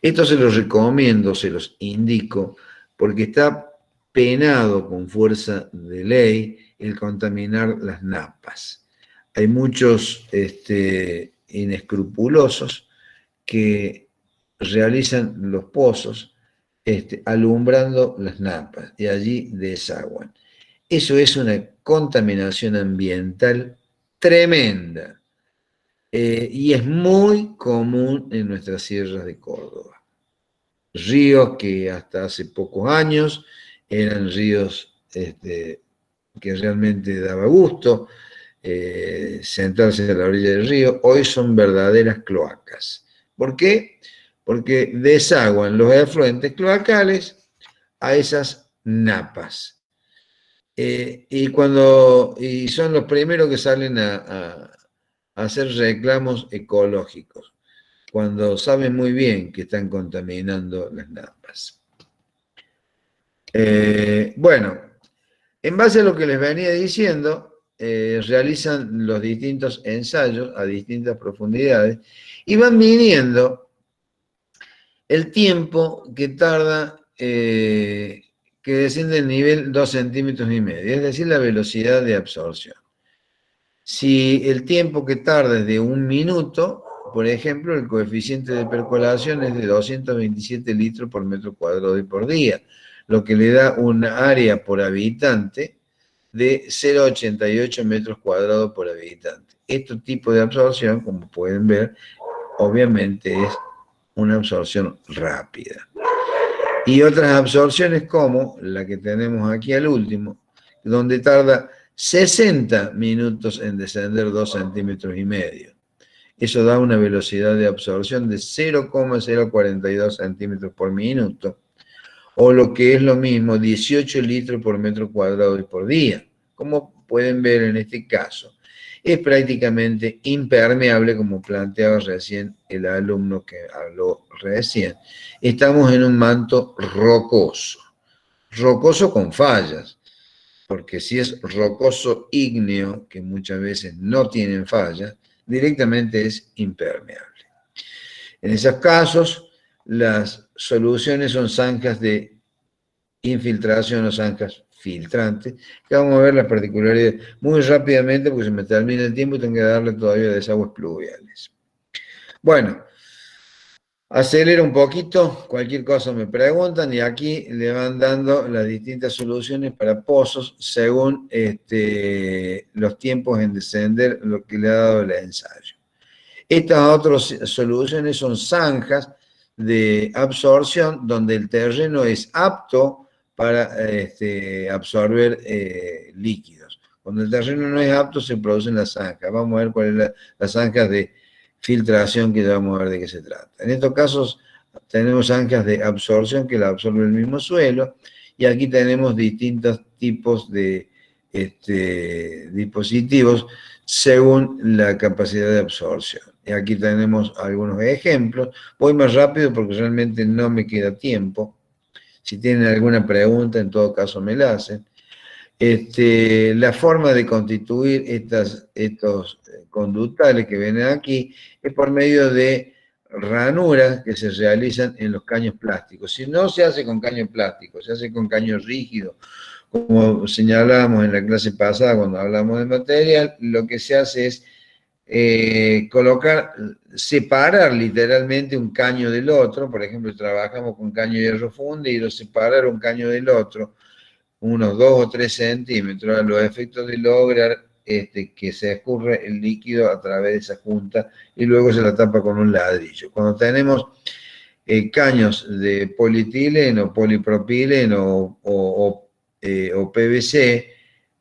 Esto se los recomiendo, se los indico, porque está penado con fuerza de ley el contaminar las napas. Hay muchos inescrupulosos que realizan los pozos alumbrando las napas y allí desaguan. Eso es una contaminación ambiental tremenda y es muy común en nuestras sierras de Córdoba. Ríos que hasta hace pocos años eran ríos que realmente daba gusto sentarse a la orilla del río, hoy son verdaderas cloacas. ¿Por qué? Porque desaguan los efluentes cloacales a esas napas. Y son los primeros que salen a hacer reclamos ecológicos, cuando saben muy bien que están contaminando las napas. Bueno, en base a lo que les venía diciendo, realizan los distintos ensayos a distintas profundidades y van midiendo el tiempo que tarda que desciende el nivel 2,5 centímetros, es decir, la velocidad de absorción. Si el tiempo que tarda es de 1 minuto, por ejemplo, el coeficiente de percolación es de 227 litros por metro cuadrado y por día, lo que le da un área por habitante de 0,88 metros cuadrados por habitante. Este tipo de absorción, como pueden ver, obviamente es una absorción rápida. Y otras absorciones como la que tenemos aquí al último, donde tarda 60 minutos en descender 2,5 centímetros. Eso da una velocidad de absorción de 0,042 centímetros por minuto, o lo que es lo mismo, 18 litros por metro cuadrado y por día. Como pueden ver en este caso, es prácticamente impermeable, como planteaba recién el alumno que habló recién. Estamos en un manto rocoso con fallas, porque si es rocoso ígneo, que muchas veces no tienen fallas, directamente es impermeable. En esos casos, las soluciones son zanjas de infiltración o zanjas filtrantes, que vamos a ver las particularidades muy rápidamente porque se me termina el tiempo y tengo que darle todavía desagües pluviales. Bueno, acelero un poquito, cualquier cosa me preguntan y aquí le van dando las distintas soluciones para pozos según los tiempos en descender, lo que le ha dado el ensayo. Estas otras soluciones son zanjas de absorción donde el terreno es apto para absorber líquidos. Cuando el terreno no es apto se producen las zanjas. Vamos a ver cuáles son las zanjas de filtración, que ya vamos a ver de qué se trata. En estos casos tenemos zanjas de absorción que la absorbe el mismo suelo, y aquí tenemos distintos tipos de dispositivos según la capacidad de absorción. Y aquí tenemos algunos ejemplos. Voy más rápido porque realmente no me queda tiempo. Si tienen alguna pregunta, en todo caso me la hacen. La forma de constituir estos conductales que vienen aquí es por medio de ranuras que se realizan en los caños plásticos. Si no se hace con caño plástico, se hace con caño rígido, como señalábamos en la clase pasada cuando hablamos de material, lo que se hace es separar literalmente un caño del otro. Por ejemplo, trabajamos con caño de hierro fundido, separar un caño del otro unos 2 o 3 centímetros, a los efectos de lograr que se escurre el líquido a través de esa junta y luego se la tapa con un ladrillo. Cuando tenemos caños de polietileno, polipropileno o PVC,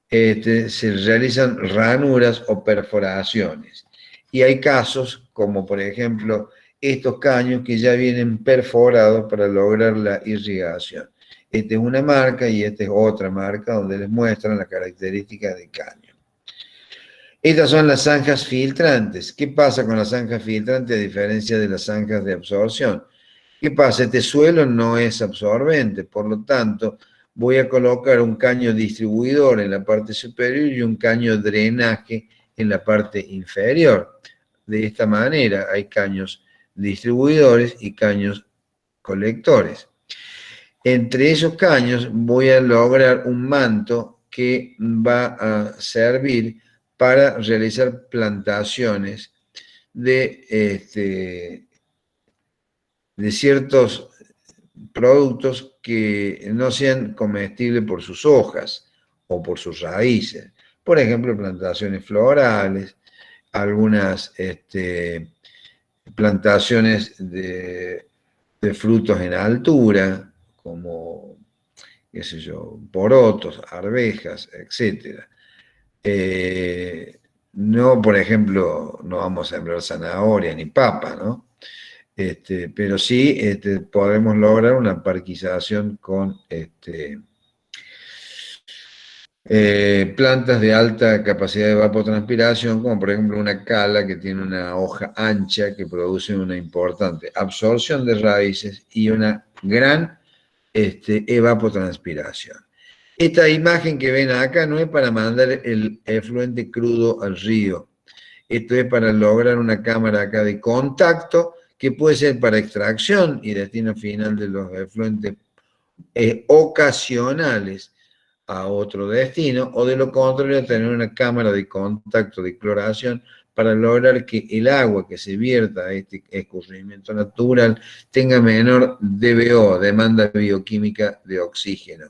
se realizan ranuras o perforaciones. Y hay casos, como por ejemplo estos caños que ya vienen perforados para lograr la irrigación. Esta es una marca y esta es otra marca donde les muestran las características del caño. Estas son las zanjas filtrantes. ¿Qué pasa con las zanjas filtrantes a diferencia de las zanjas de absorción? ¿Qué pasa? Este suelo no es absorbente, por lo tanto, voy a colocar un caño distribuidor en la parte superior y un caño drenaje en la parte inferior. De esta manera hay caños distribuidores y caños colectores. Entre esos caños voy a lograr un manto que va a servir para realizar plantaciones de ciertos productos que no sean comestibles por sus hojas o por sus raíces. Por ejemplo, plantaciones florales, algunas plantaciones de frutos en altura, como, qué sé yo, porotos, arvejas, etc. No, por ejemplo, no vamos a sembrar zanahoria ni papa, ¿no? Pero sí podemos lograr una parquización con plantas de alta capacidad de evapotranspiración, como por ejemplo una cala que tiene una hoja ancha que produce una importante absorción de raíces y una gran evapotranspiración. Esta imagen que ven acá no es para mandar el efluente crudo al río. Esto es para lograr una cámara acá de contacto, que puede ser para extracción y destino final de los efluentes ocasionales a otro destino, o de lo contrario, tener una cámara de contacto de cloración para lograr que el agua que se vierta a este escurrimiento natural tenga menor DBO, demanda bioquímica de oxígeno.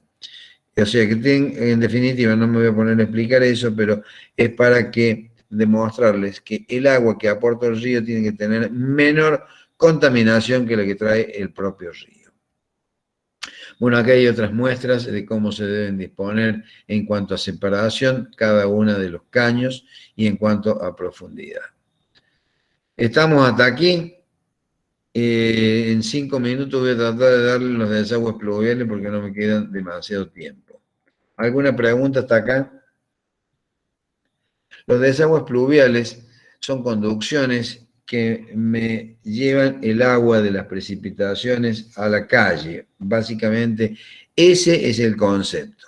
O sea que en definitiva, no me voy a poner a explicar eso, pero es para que demostrarles que el agua que aporta el río tiene que tener menor contaminación que la que trae el propio río. Bueno, acá hay otras muestras de cómo se deben disponer en cuanto a separación cada una de los caños y en cuanto a profundidad. Estamos hasta aquí. En 5 minutos voy a tratar de darle los desagües pluviales porque no me quedan demasiado tiempo. ¿Alguna pregunta hasta acá? Los desagües pluviales son conducciones que me llevan el agua de las precipitaciones a la calle. Básicamente, ese es el concepto.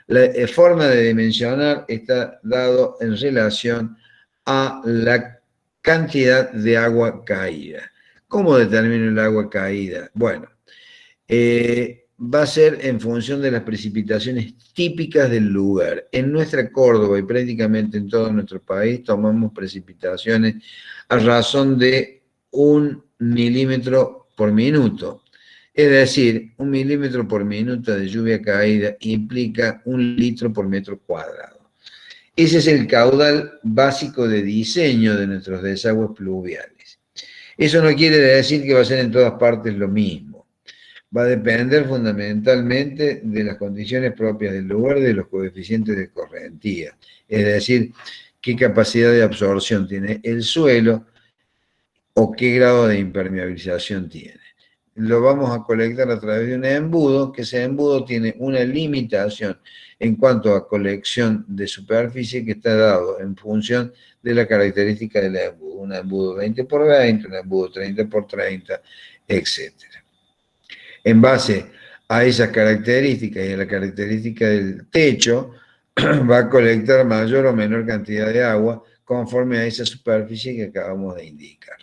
La forma de dimensionar está dado en relación a la cantidad de agua caída. ¿Cómo determino el agua caída? Bueno, va a ser en función de las precipitaciones típicas del lugar. En nuestra Córdoba y prácticamente en todo nuestro país tomamos precipitaciones a razón de 1 milímetro por minuto. Es decir, 1 milímetro por minuto de lluvia caída implica 1 litro por metro cuadrado. Ese es el caudal básico de diseño de nuestros desagües pluviales. Eso no quiere decir que va a ser en todas partes lo mismo. Va a depender fundamentalmente de las condiciones propias del lugar, de los coeficientes de escorrentía. Es decir, qué capacidad de absorción tiene el suelo o qué grado de impermeabilización tiene. Lo vamos a colectar a través de un embudo, que ese embudo tiene una limitación en cuanto a colección de superficie que está dado en función de la característica del embudo. Un embudo 20 por 20, un embudo 30 por 30, etc. En base a esas características y a la característica del techo, va a colectar mayor o menor cantidad de agua conforme a esa superficie que acabamos de indicar.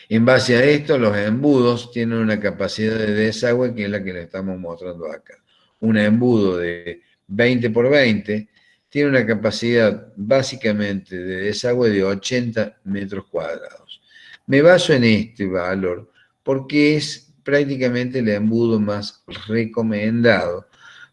En base a esto, los embudos tienen una capacidad de desagüe que es la que le estamos mostrando acá. Un embudo de 20 por 20 tiene una capacidad básicamente de desagüe de 80 metros cuadrados. Me baso en este valor porque es prácticamente el embudo más recomendado.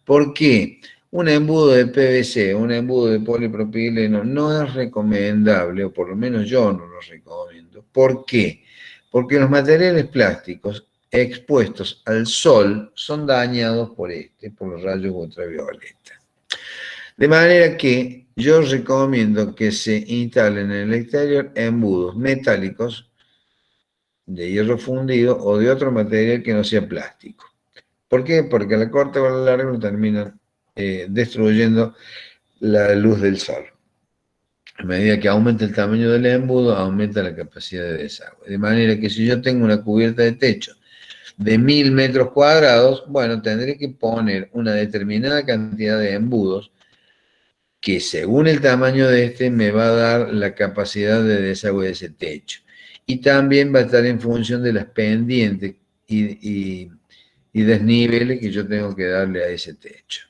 ¿Por qué? Un embudo de PVC, un embudo de polipropileno no es recomendable, o por lo menos yo no lo recomiendo. ¿Por qué? Porque los materiales plásticos expuestos al sol son dañados por los rayos ultravioleta. De manera que yo recomiendo que se instalen en el exterior embudos metálicos de hierro fundido o de otro material que no sea plástico. ¿Por qué? Porque a la corta o a la larga terminan destruyendo la luz del sol. A medida que aumenta el tamaño del embudo, aumenta la capacidad de desagüe. De manera que si yo tengo una cubierta de techo de 1000 metros cuadrados, bueno, tendré que poner una determinada cantidad de embudos que según el tamaño de me va a dar la capacidad de desagüe de ese techo. Y también va a estar en función de las pendientes y desniveles que yo tengo que darle a ese techo.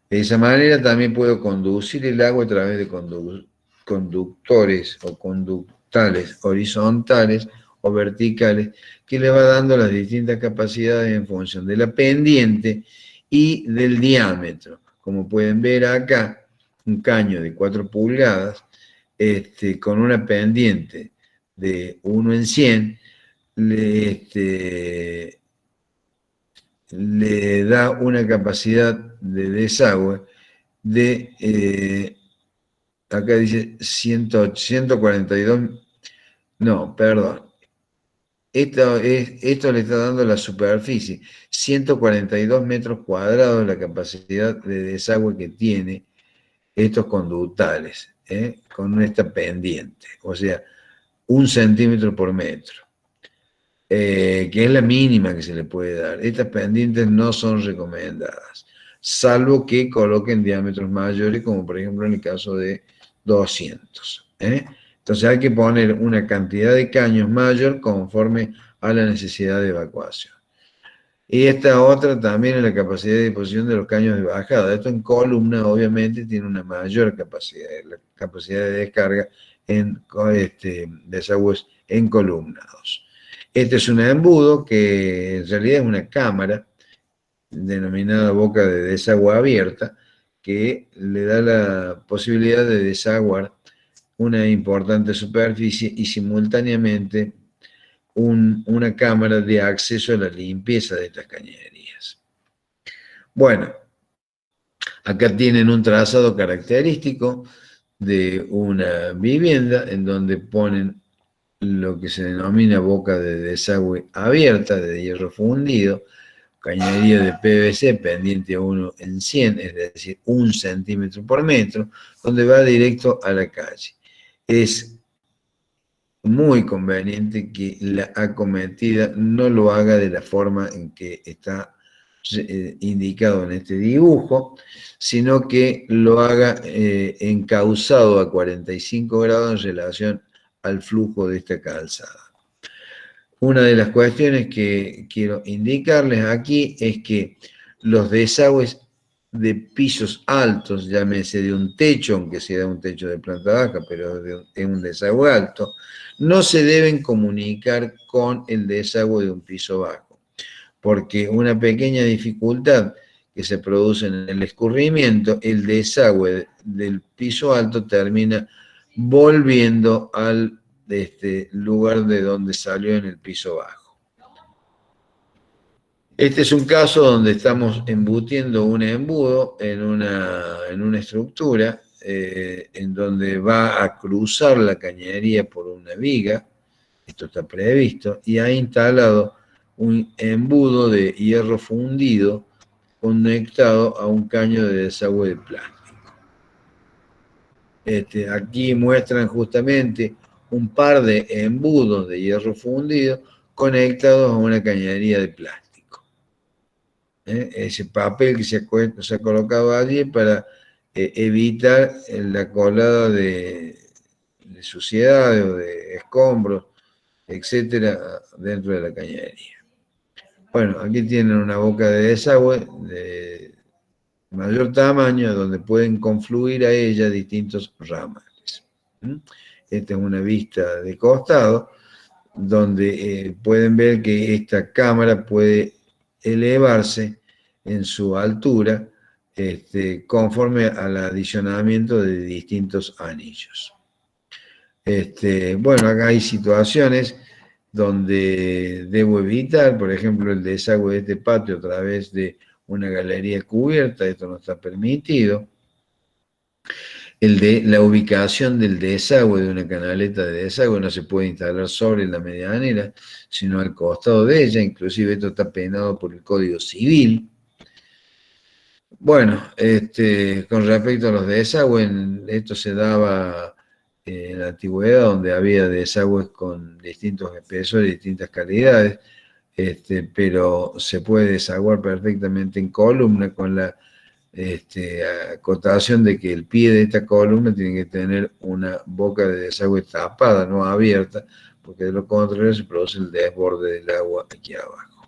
De esa manera también puedo conducir el agua a través de conductores o conductales horizontales o verticales que le va dando las distintas capacidades en función de la pendiente y del diámetro. Como pueden ver acá, un caño de 4 pulgadas con una pendiente de 1 en 100 le da una capacidad de desagüe de, acá dice 142, no, perdón, esto le está dando la superficie, 142 metros cuadrados la capacidad de desagüe que tiene estos conductales, con esta pendiente, o sea, 1 centímetro por metro. que es la mínima que se le puede dar. Estas pendientes no son recomendadas, salvo que coloquen diámetros mayores, como por ejemplo en el caso de 200. Entonces hay que poner una cantidad de caños mayor conforme a la necesidad de evacuación. Y esta otra también es la capacidad de disposición de los caños de bajada. Esto en columna obviamente tiene una mayor capacidad, la capacidad de descarga en desagües encolumnados. Este es un embudo que en realidad es una cámara denominada boca de desagüe abierta, que le da la posibilidad de desaguar una importante superficie y simultáneamente una cámara de acceso a la limpieza de estas cañerías. Bueno, acá tienen un trazado característico de una vivienda en donde ponen lo que se denomina boca de desagüe abierta de hierro fundido, cañería de PVC pendiente a 1 en 100, es decir, 1 centímetro por metro, donde va directo a la calle. Es muy conveniente que la acometida no lo haga de la forma en que está indicado en este dibujo, sino que lo haga encauzado a 45 grados en relación al flujo de esta calzada. Una de las cuestiones que quiero indicarles aquí es que los desagües de pisos altos, llámese de un techo, aunque sea un techo de planta baja, pero de un desagüe alto, no se deben comunicar con el desagüe de un piso bajo, porque una pequeña dificultad que se produce en el escurrimiento, el desagüe del piso alto termina volviendo al lugar de donde salió en el piso bajo. Este es un caso donde estamos embutiendo un embudo en una estructura en donde va a cruzar la cañería por una viga, esto está previsto, y ha instalado un embudo de hierro fundido conectado a un caño de desagüe de plástico. Aquí muestran justamente un par de embudos de hierro fundido conectados a una cañería de plástico. Ese papel que se ha colocado allí para evitar la colada de suciedades o de escombros, etcétera, dentro de la cañería. Bueno, aquí tienen una boca de desagüe de mayor tamaño donde pueden confluir a ella distintos ramales. Esta es una vista de costado donde pueden ver que esta cámara puede elevarse en su altura conforme al adicionamiento de distintos anillos. Bueno, acá hay situaciones donde debo evitar, por ejemplo, el desagüe de este patio a través de una galería cubierta, esto no está permitido. La ubicación del desagüe de una canaleta de desagüe no se puede instalar sobre la medianera, sino al costado de ella, inclusive esto está penado por el Código Civil. Bueno, con respecto a los desagües, esto se daba en la antigüedad, donde había desagües con distintos espesores y distintas calidades, pero se puede desaguar perfectamente en columna con la acotación de que el pie de esta columna tiene que tener una boca de desagüe tapada, no abierta, porque de lo contrario se produce el desborde del agua aquí abajo.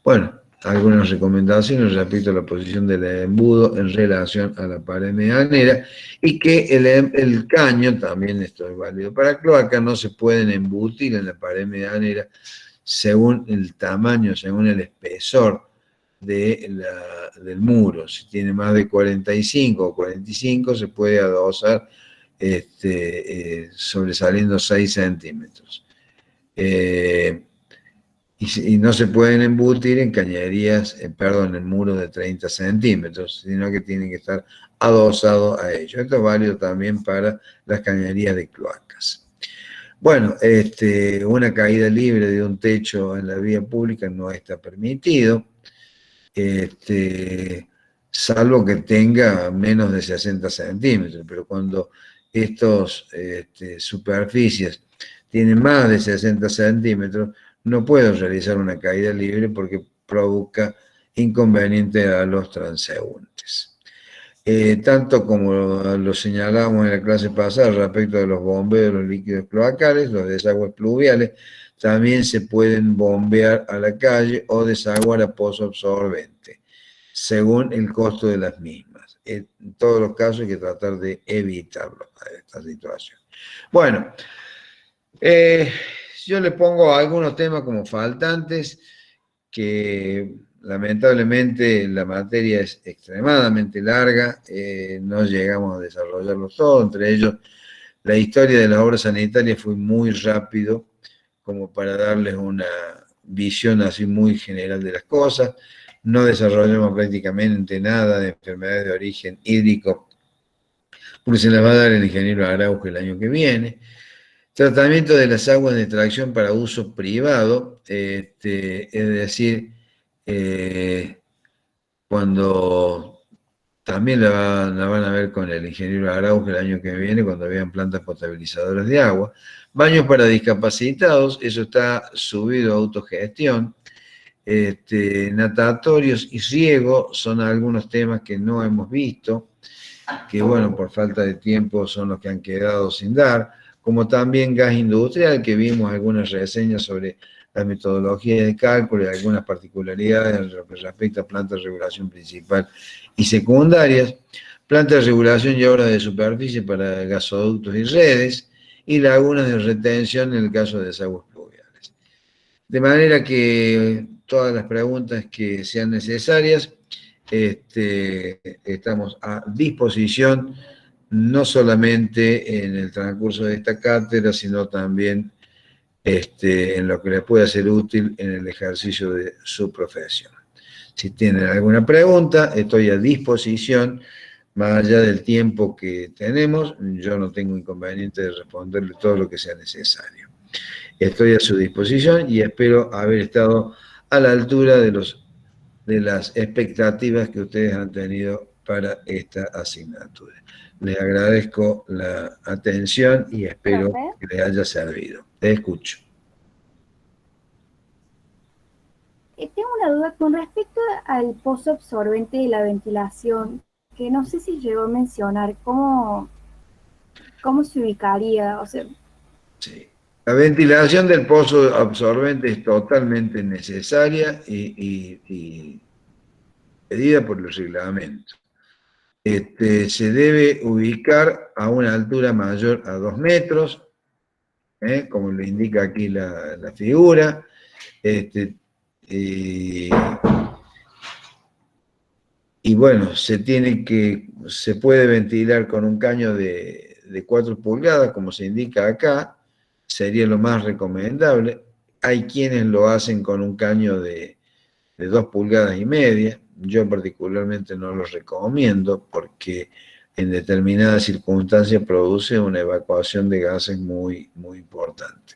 Bueno, algunas recomendaciones respecto a la posición del embudo en relación a la pared medianera, y que el caño, también esto es válido para cloaca, no se pueden embutir en la pared medianera según el tamaño, según el espesor del muro. Si tiene más de 45 o 45 se puede adosar sobresaliendo 6 centímetros. Y no se pueden embutir en cañerías, en muros de 30 centímetros, sino que tienen que estar adosados a ellos. Esto es válido también para las cañerías de cloacas. Bueno, una caída libre de un techo en la vía pública no está permitido, salvo que tenga menos de 60 centímetros, pero cuando estos superficies tienen más de 60 centímetros, no puedo realizar una caída libre porque provoca inconveniente a los transeúntes. Tanto como lo señalamos en la clase pasada respecto de los bombeos de los líquidos cloacales, los desagües pluviales, también se pueden bombear a la calle o desaguar a pozo absorbente, según el costo de las mismas. En todos los casos hay que tratar de evitarlo, esta situación. Bueno, yo le pongo algunos temas como faltantes que lamentablemente la materia es extremadamente larga, no llegamos a desarrollarlos todos, entre ellos la historia de las obras sanitarias fue muy rápido como para darles una visión así muy general de las cosas, no desarrollamos prácticamente nada de enfermedades de origen hídrico, porque se las va a dar el ingeniero Araujo el año que viene. Tratamiento de las aguas de extracción para uso privado, es decir, cuando también la van a ver con el ingeniero Araujo el año que viene, cuando vean plantas potabilizadoras de agua. Baños para discapacitados, eso está subido a autogestión. Natatorios y riego son algunos temas que no hemos visto, que bueno, por falta de tiempo son los que han quedado sin dar, como también gas industrial, que vimos algunas reseñas sobre la metodología de cálculo y algunas particularidades en lo que respecta a plantas de regulación principal y secundarias, plantas de regulación y obras de superficie para gasoductos y redes, y lagunas de retención en el caso de desagües pluviales. De manera que todas las preguntas que sean necesarias, estamos a disposición, no solamente en el transcurso de esta cátedra, sino también en lo que les pueda ser útil en el ejercicio de su profesión. Si tienen alguna pregunta, estoy a disposición, más allá del tiempo que tenemos, yo no tengo inconveniente de responderle todo lo que sea necesario. Estoy a su disposición y espero haber estado a la altura de las expectativas que ustedes han tenido para esta asignatura. Les agradezco la atención y espero Profe. que les haya servido. Te escucho. Tengo una duda con respecto al pozo absorbente de la ventilación, que no sé si llegó a mencionar cómo se ubicaría, o sea, Sí. La ventilación del pozo absorbente es totalmente necesaria y pedida por el reglamento. Se debe ubicar a una altura mayor a 2 metros, como le indica aquí la figura. Y bueno, se puede ventilar con un caño de 4 pulgadas, como se indica acá, sería lo más recomendable. Hay quienes lo hacen con un caño de 2 pulgadas y media. Yo particularmente no lo recomiendo porque en determinadas circunstancias produce una evacuación de gases muy, muy importante.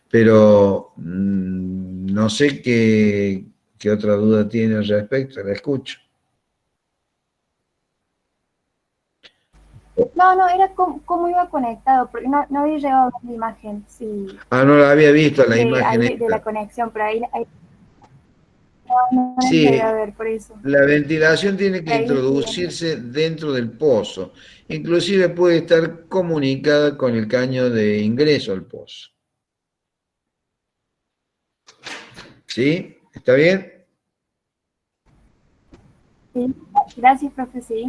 Pero no sé qué otra duda tiene al respecto, la escucho. no, era cómo iba conectado, porque no había llegado a ver la imagen, sí, No la había visto la de, imagen ahí, de la esta. conexión, pero ahí no la Sí, llegué a ver, por eso. la ventilación tiene que Ahí me estoy viendo. introducirse dentro del pozo. Inclusive puede estar comunicada con el caño de ingreso al pozo. ¿Sí? ¿Está bien? Sí. Gracias, profe, sí.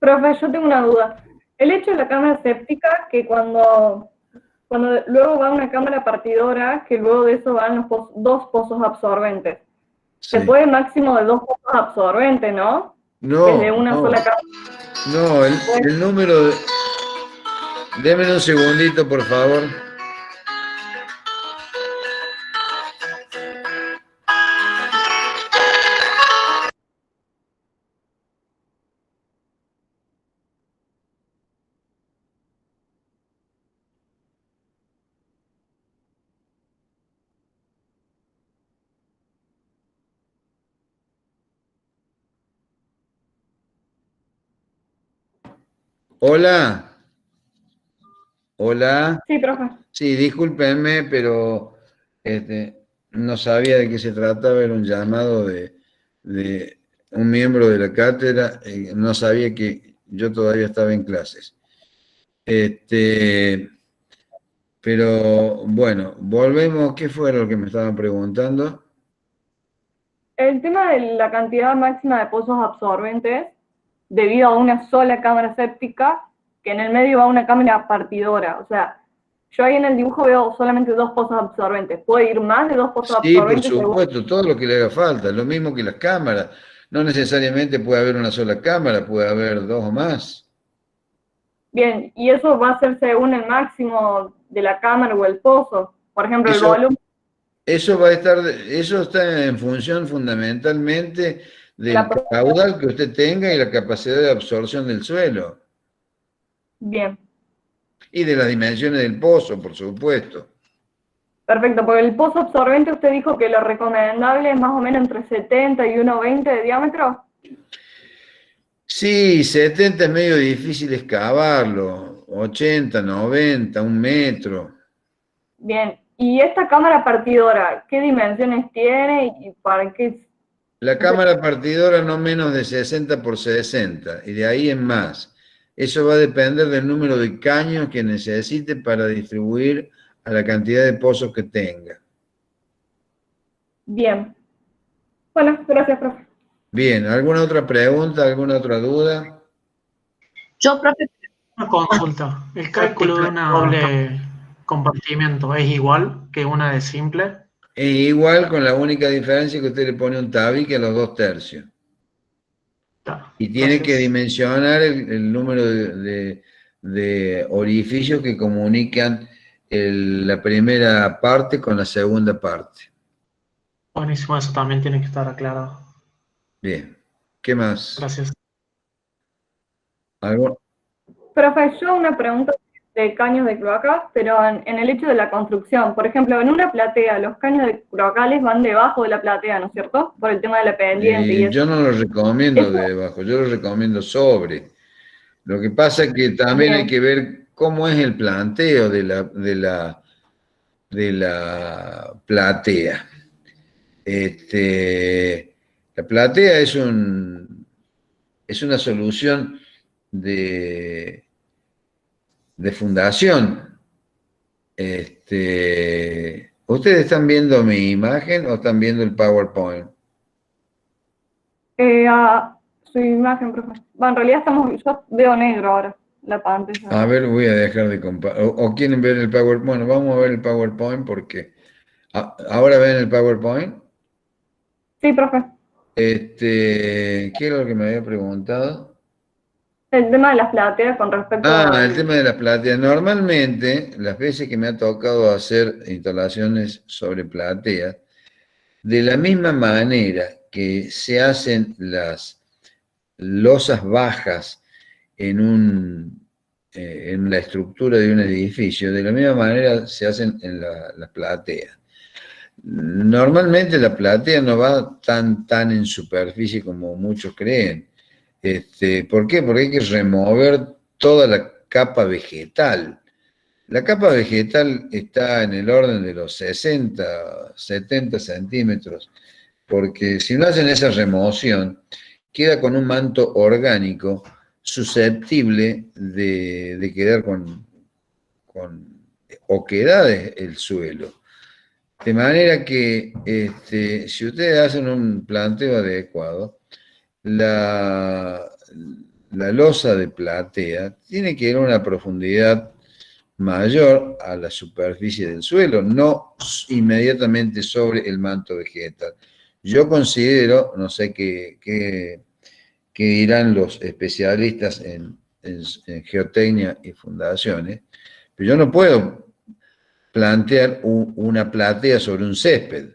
Profe, yo tengo una duda. El hecho de la cámara séptica, que cuando luego va una cámara partidora, que luego de eso van los dos pozos absorbentes. Sí. Se puede máximo de 2 pozos absorbentes, ¿no? No, Desde una no, sola cámara. no, el número... Deme un segundito, por favor. Hola. Hola. Sí, profe. Sí, discúlpenme, pero no sabía de qué se trataba, era un llamado de un miembro de la cátedra, no sabía que yo todavía estaba en clases. Pero bueno, volvemos, ¿qué fue lo que me estaban preguntando? El tema de la cantidad máxima de pozos absorbentes, debido a una sola cámara séptica, que en el medio va una cámara partidora. O sea, yo ahí en el dibujo veo solamente 2 pozos absorbentes. ¿Puede ir más de 2 pozos Sí, por absorbentes? supuesto, todo lo que le haga falta, lo mismo que las cámaras. No necesariamente puede haber una sola cámara, puede haber 2 o más. Bien, y eso va a ser según el máximo de la cámara o el pozo. Por ejemplo, el Eso, volumen. eso está en función fundamentalmente del caudal que usted tenga y la capacidad de absorción del suelo. Bien, Y de las dimensiones del pozo, por supuesto. perfecto. Porque el pozo absorbente usted dijo que lo recomendable es más o menos entre 70 y 1,20 de diámetro. Sí, 70 es medio difícil excavarlo. 80, 90, 1 metro. Bien, y esta cámara partidora, ¿qué dimensiones tiene y para qué? La cámara partidora no menos de 60 por 60 y de ahí en más. Eso va a depender del número de caños que necesite para distribuir a la cantidad de pozos que tenga. Bien. Bueno, gracias, profe. Bien, ¿alguna otra pregunta, alguna otra duda? Yo, profe, Una consulta. ¿El cálculo de una doble compartimiento es igual que una de simple? Es igual, con la única diferencia que usted le pone un tabique a los 2/3. Claro, Y tiene que gracias. dimensionar el número de orificios que comunican la primera parte con la segunda parte. Buenísimo, eso también tiene que estar aclarado. Bien, ¿qué más? Gracias. ¿Algo? Profe, yo una pregunta de caños de cloaca, pero en el hecho de la construcción. Por ejemplo, en una platea, los caños de cloacales van debajo de la platea, ¿no es cierto? Por el tema de la pendiente y eso. Yo no lo recomiendo Eso- debajo, yo lo recomiendo sobre. Lo que pasa es que también hay Bien. que ver cómo es el planteo de la platea. La platea es una solución de fundación. ¿Ustedes están viendo mi imagen o están viendo el PowerPoint? Su imagen, profe. Bueno, en realidad yo veo negro ahora, la pantalla. A ver, voy a dejar de compartir. ¿O quieren ver el PowerPoint? Bueno, vamos a ver el PowerPoint porque... ¿Ahora ven el PowerPoint? Sí, profe. ¿Qué era lo que me había preguntado? El tema de las plateas con respecto El tema de las plateas. Normalmente, las veces que me ha tocado hacer instalaciones sobre plateas, de la misma manera que se hacen las losas bajas en la estructura de un edificio, de la misma manera se hacen en las plateas. Normalmente la platea no va tan en superficie como muchos creen. ¿Por qué? Porque hay que remover toda la capa vegetal. La capa vegetal está en el orden de los 60, 70 centímetros, porque si no hacen esa remoción, queda con un manto orgánico susceptible de quedar con oquedades el suelo. De manera que si ustedes hacen un planteo adecuado, la losa de platea tiene que ir a una profundidad mayor a la superficie del suelo, no inmediatamente sobre el manto vegetal. Yo considero, no sé qué dirán los especialistas en geotecnia y fundaciones, pero yo no puedo plantear una platea sobre un césped.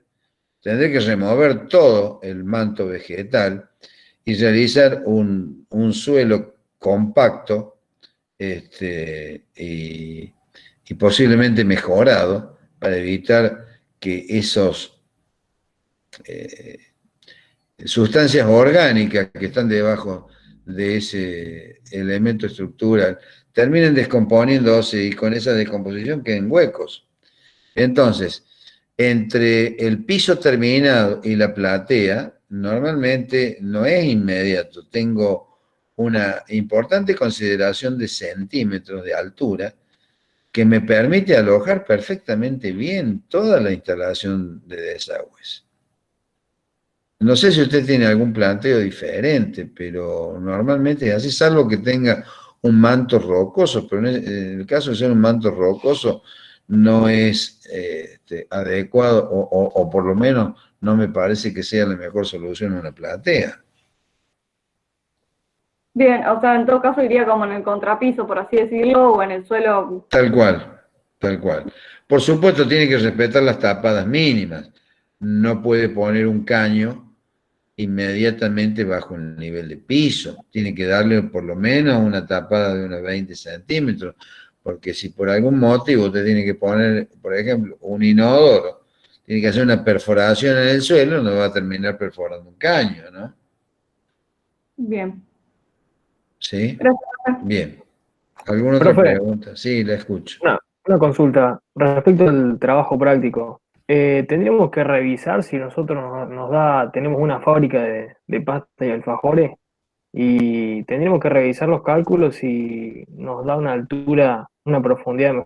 Tendré que remover todo el manto vegetal y realizar un suelo compacto y posiblemente mejorado para evitar que esos sustancias orgánicas que están debajo de ese elemento estructural terminen descomponiéndose y con esa descomposición queden huecos. Entonces, entre el piso terminado y la platea, normalmente no es inmediato. Tengo una importante consideración de centímetros de altura que me permite alojar perfectamente bien toda la instalación de desagües. No sé si usted tiene algún planteo diferente, pero normalmente es así, salvo que tenga un manto rocoso, pero en el caso de ser un manto rocoso no es adecuado, o por lo menos no me parece que sea la mejor solución una platea. Bien, o sea, en todo caso iría como en el contrapiso, por así decirlo, o en el suelo. Tal cual, tal cual. Por supuesto, tiene que respetar las tapadas mínimas. No puede poner un caño inmediatamente bajo el nivel de piso. Tiene que darle por lo menos una tapada de unos 20 centímetros, porque si por algún motivo usted tiene que poner, por ejemplo, un inodoro, tiene que hacer una perforación en el suelo, no va a terminar perforando un caño, ¿no? Bien. ¿Sí? Gracias. Bien. ¿Alguna otra Profe, pregunta? Sí, la escucho. una consulta respecto al trabajo práctico. Tendríamos que revisar si nosotros tenemos una fábrica de pasta y alfajores y tendríamos que revisar los cálculos si nos da una altura, una profundidad mejor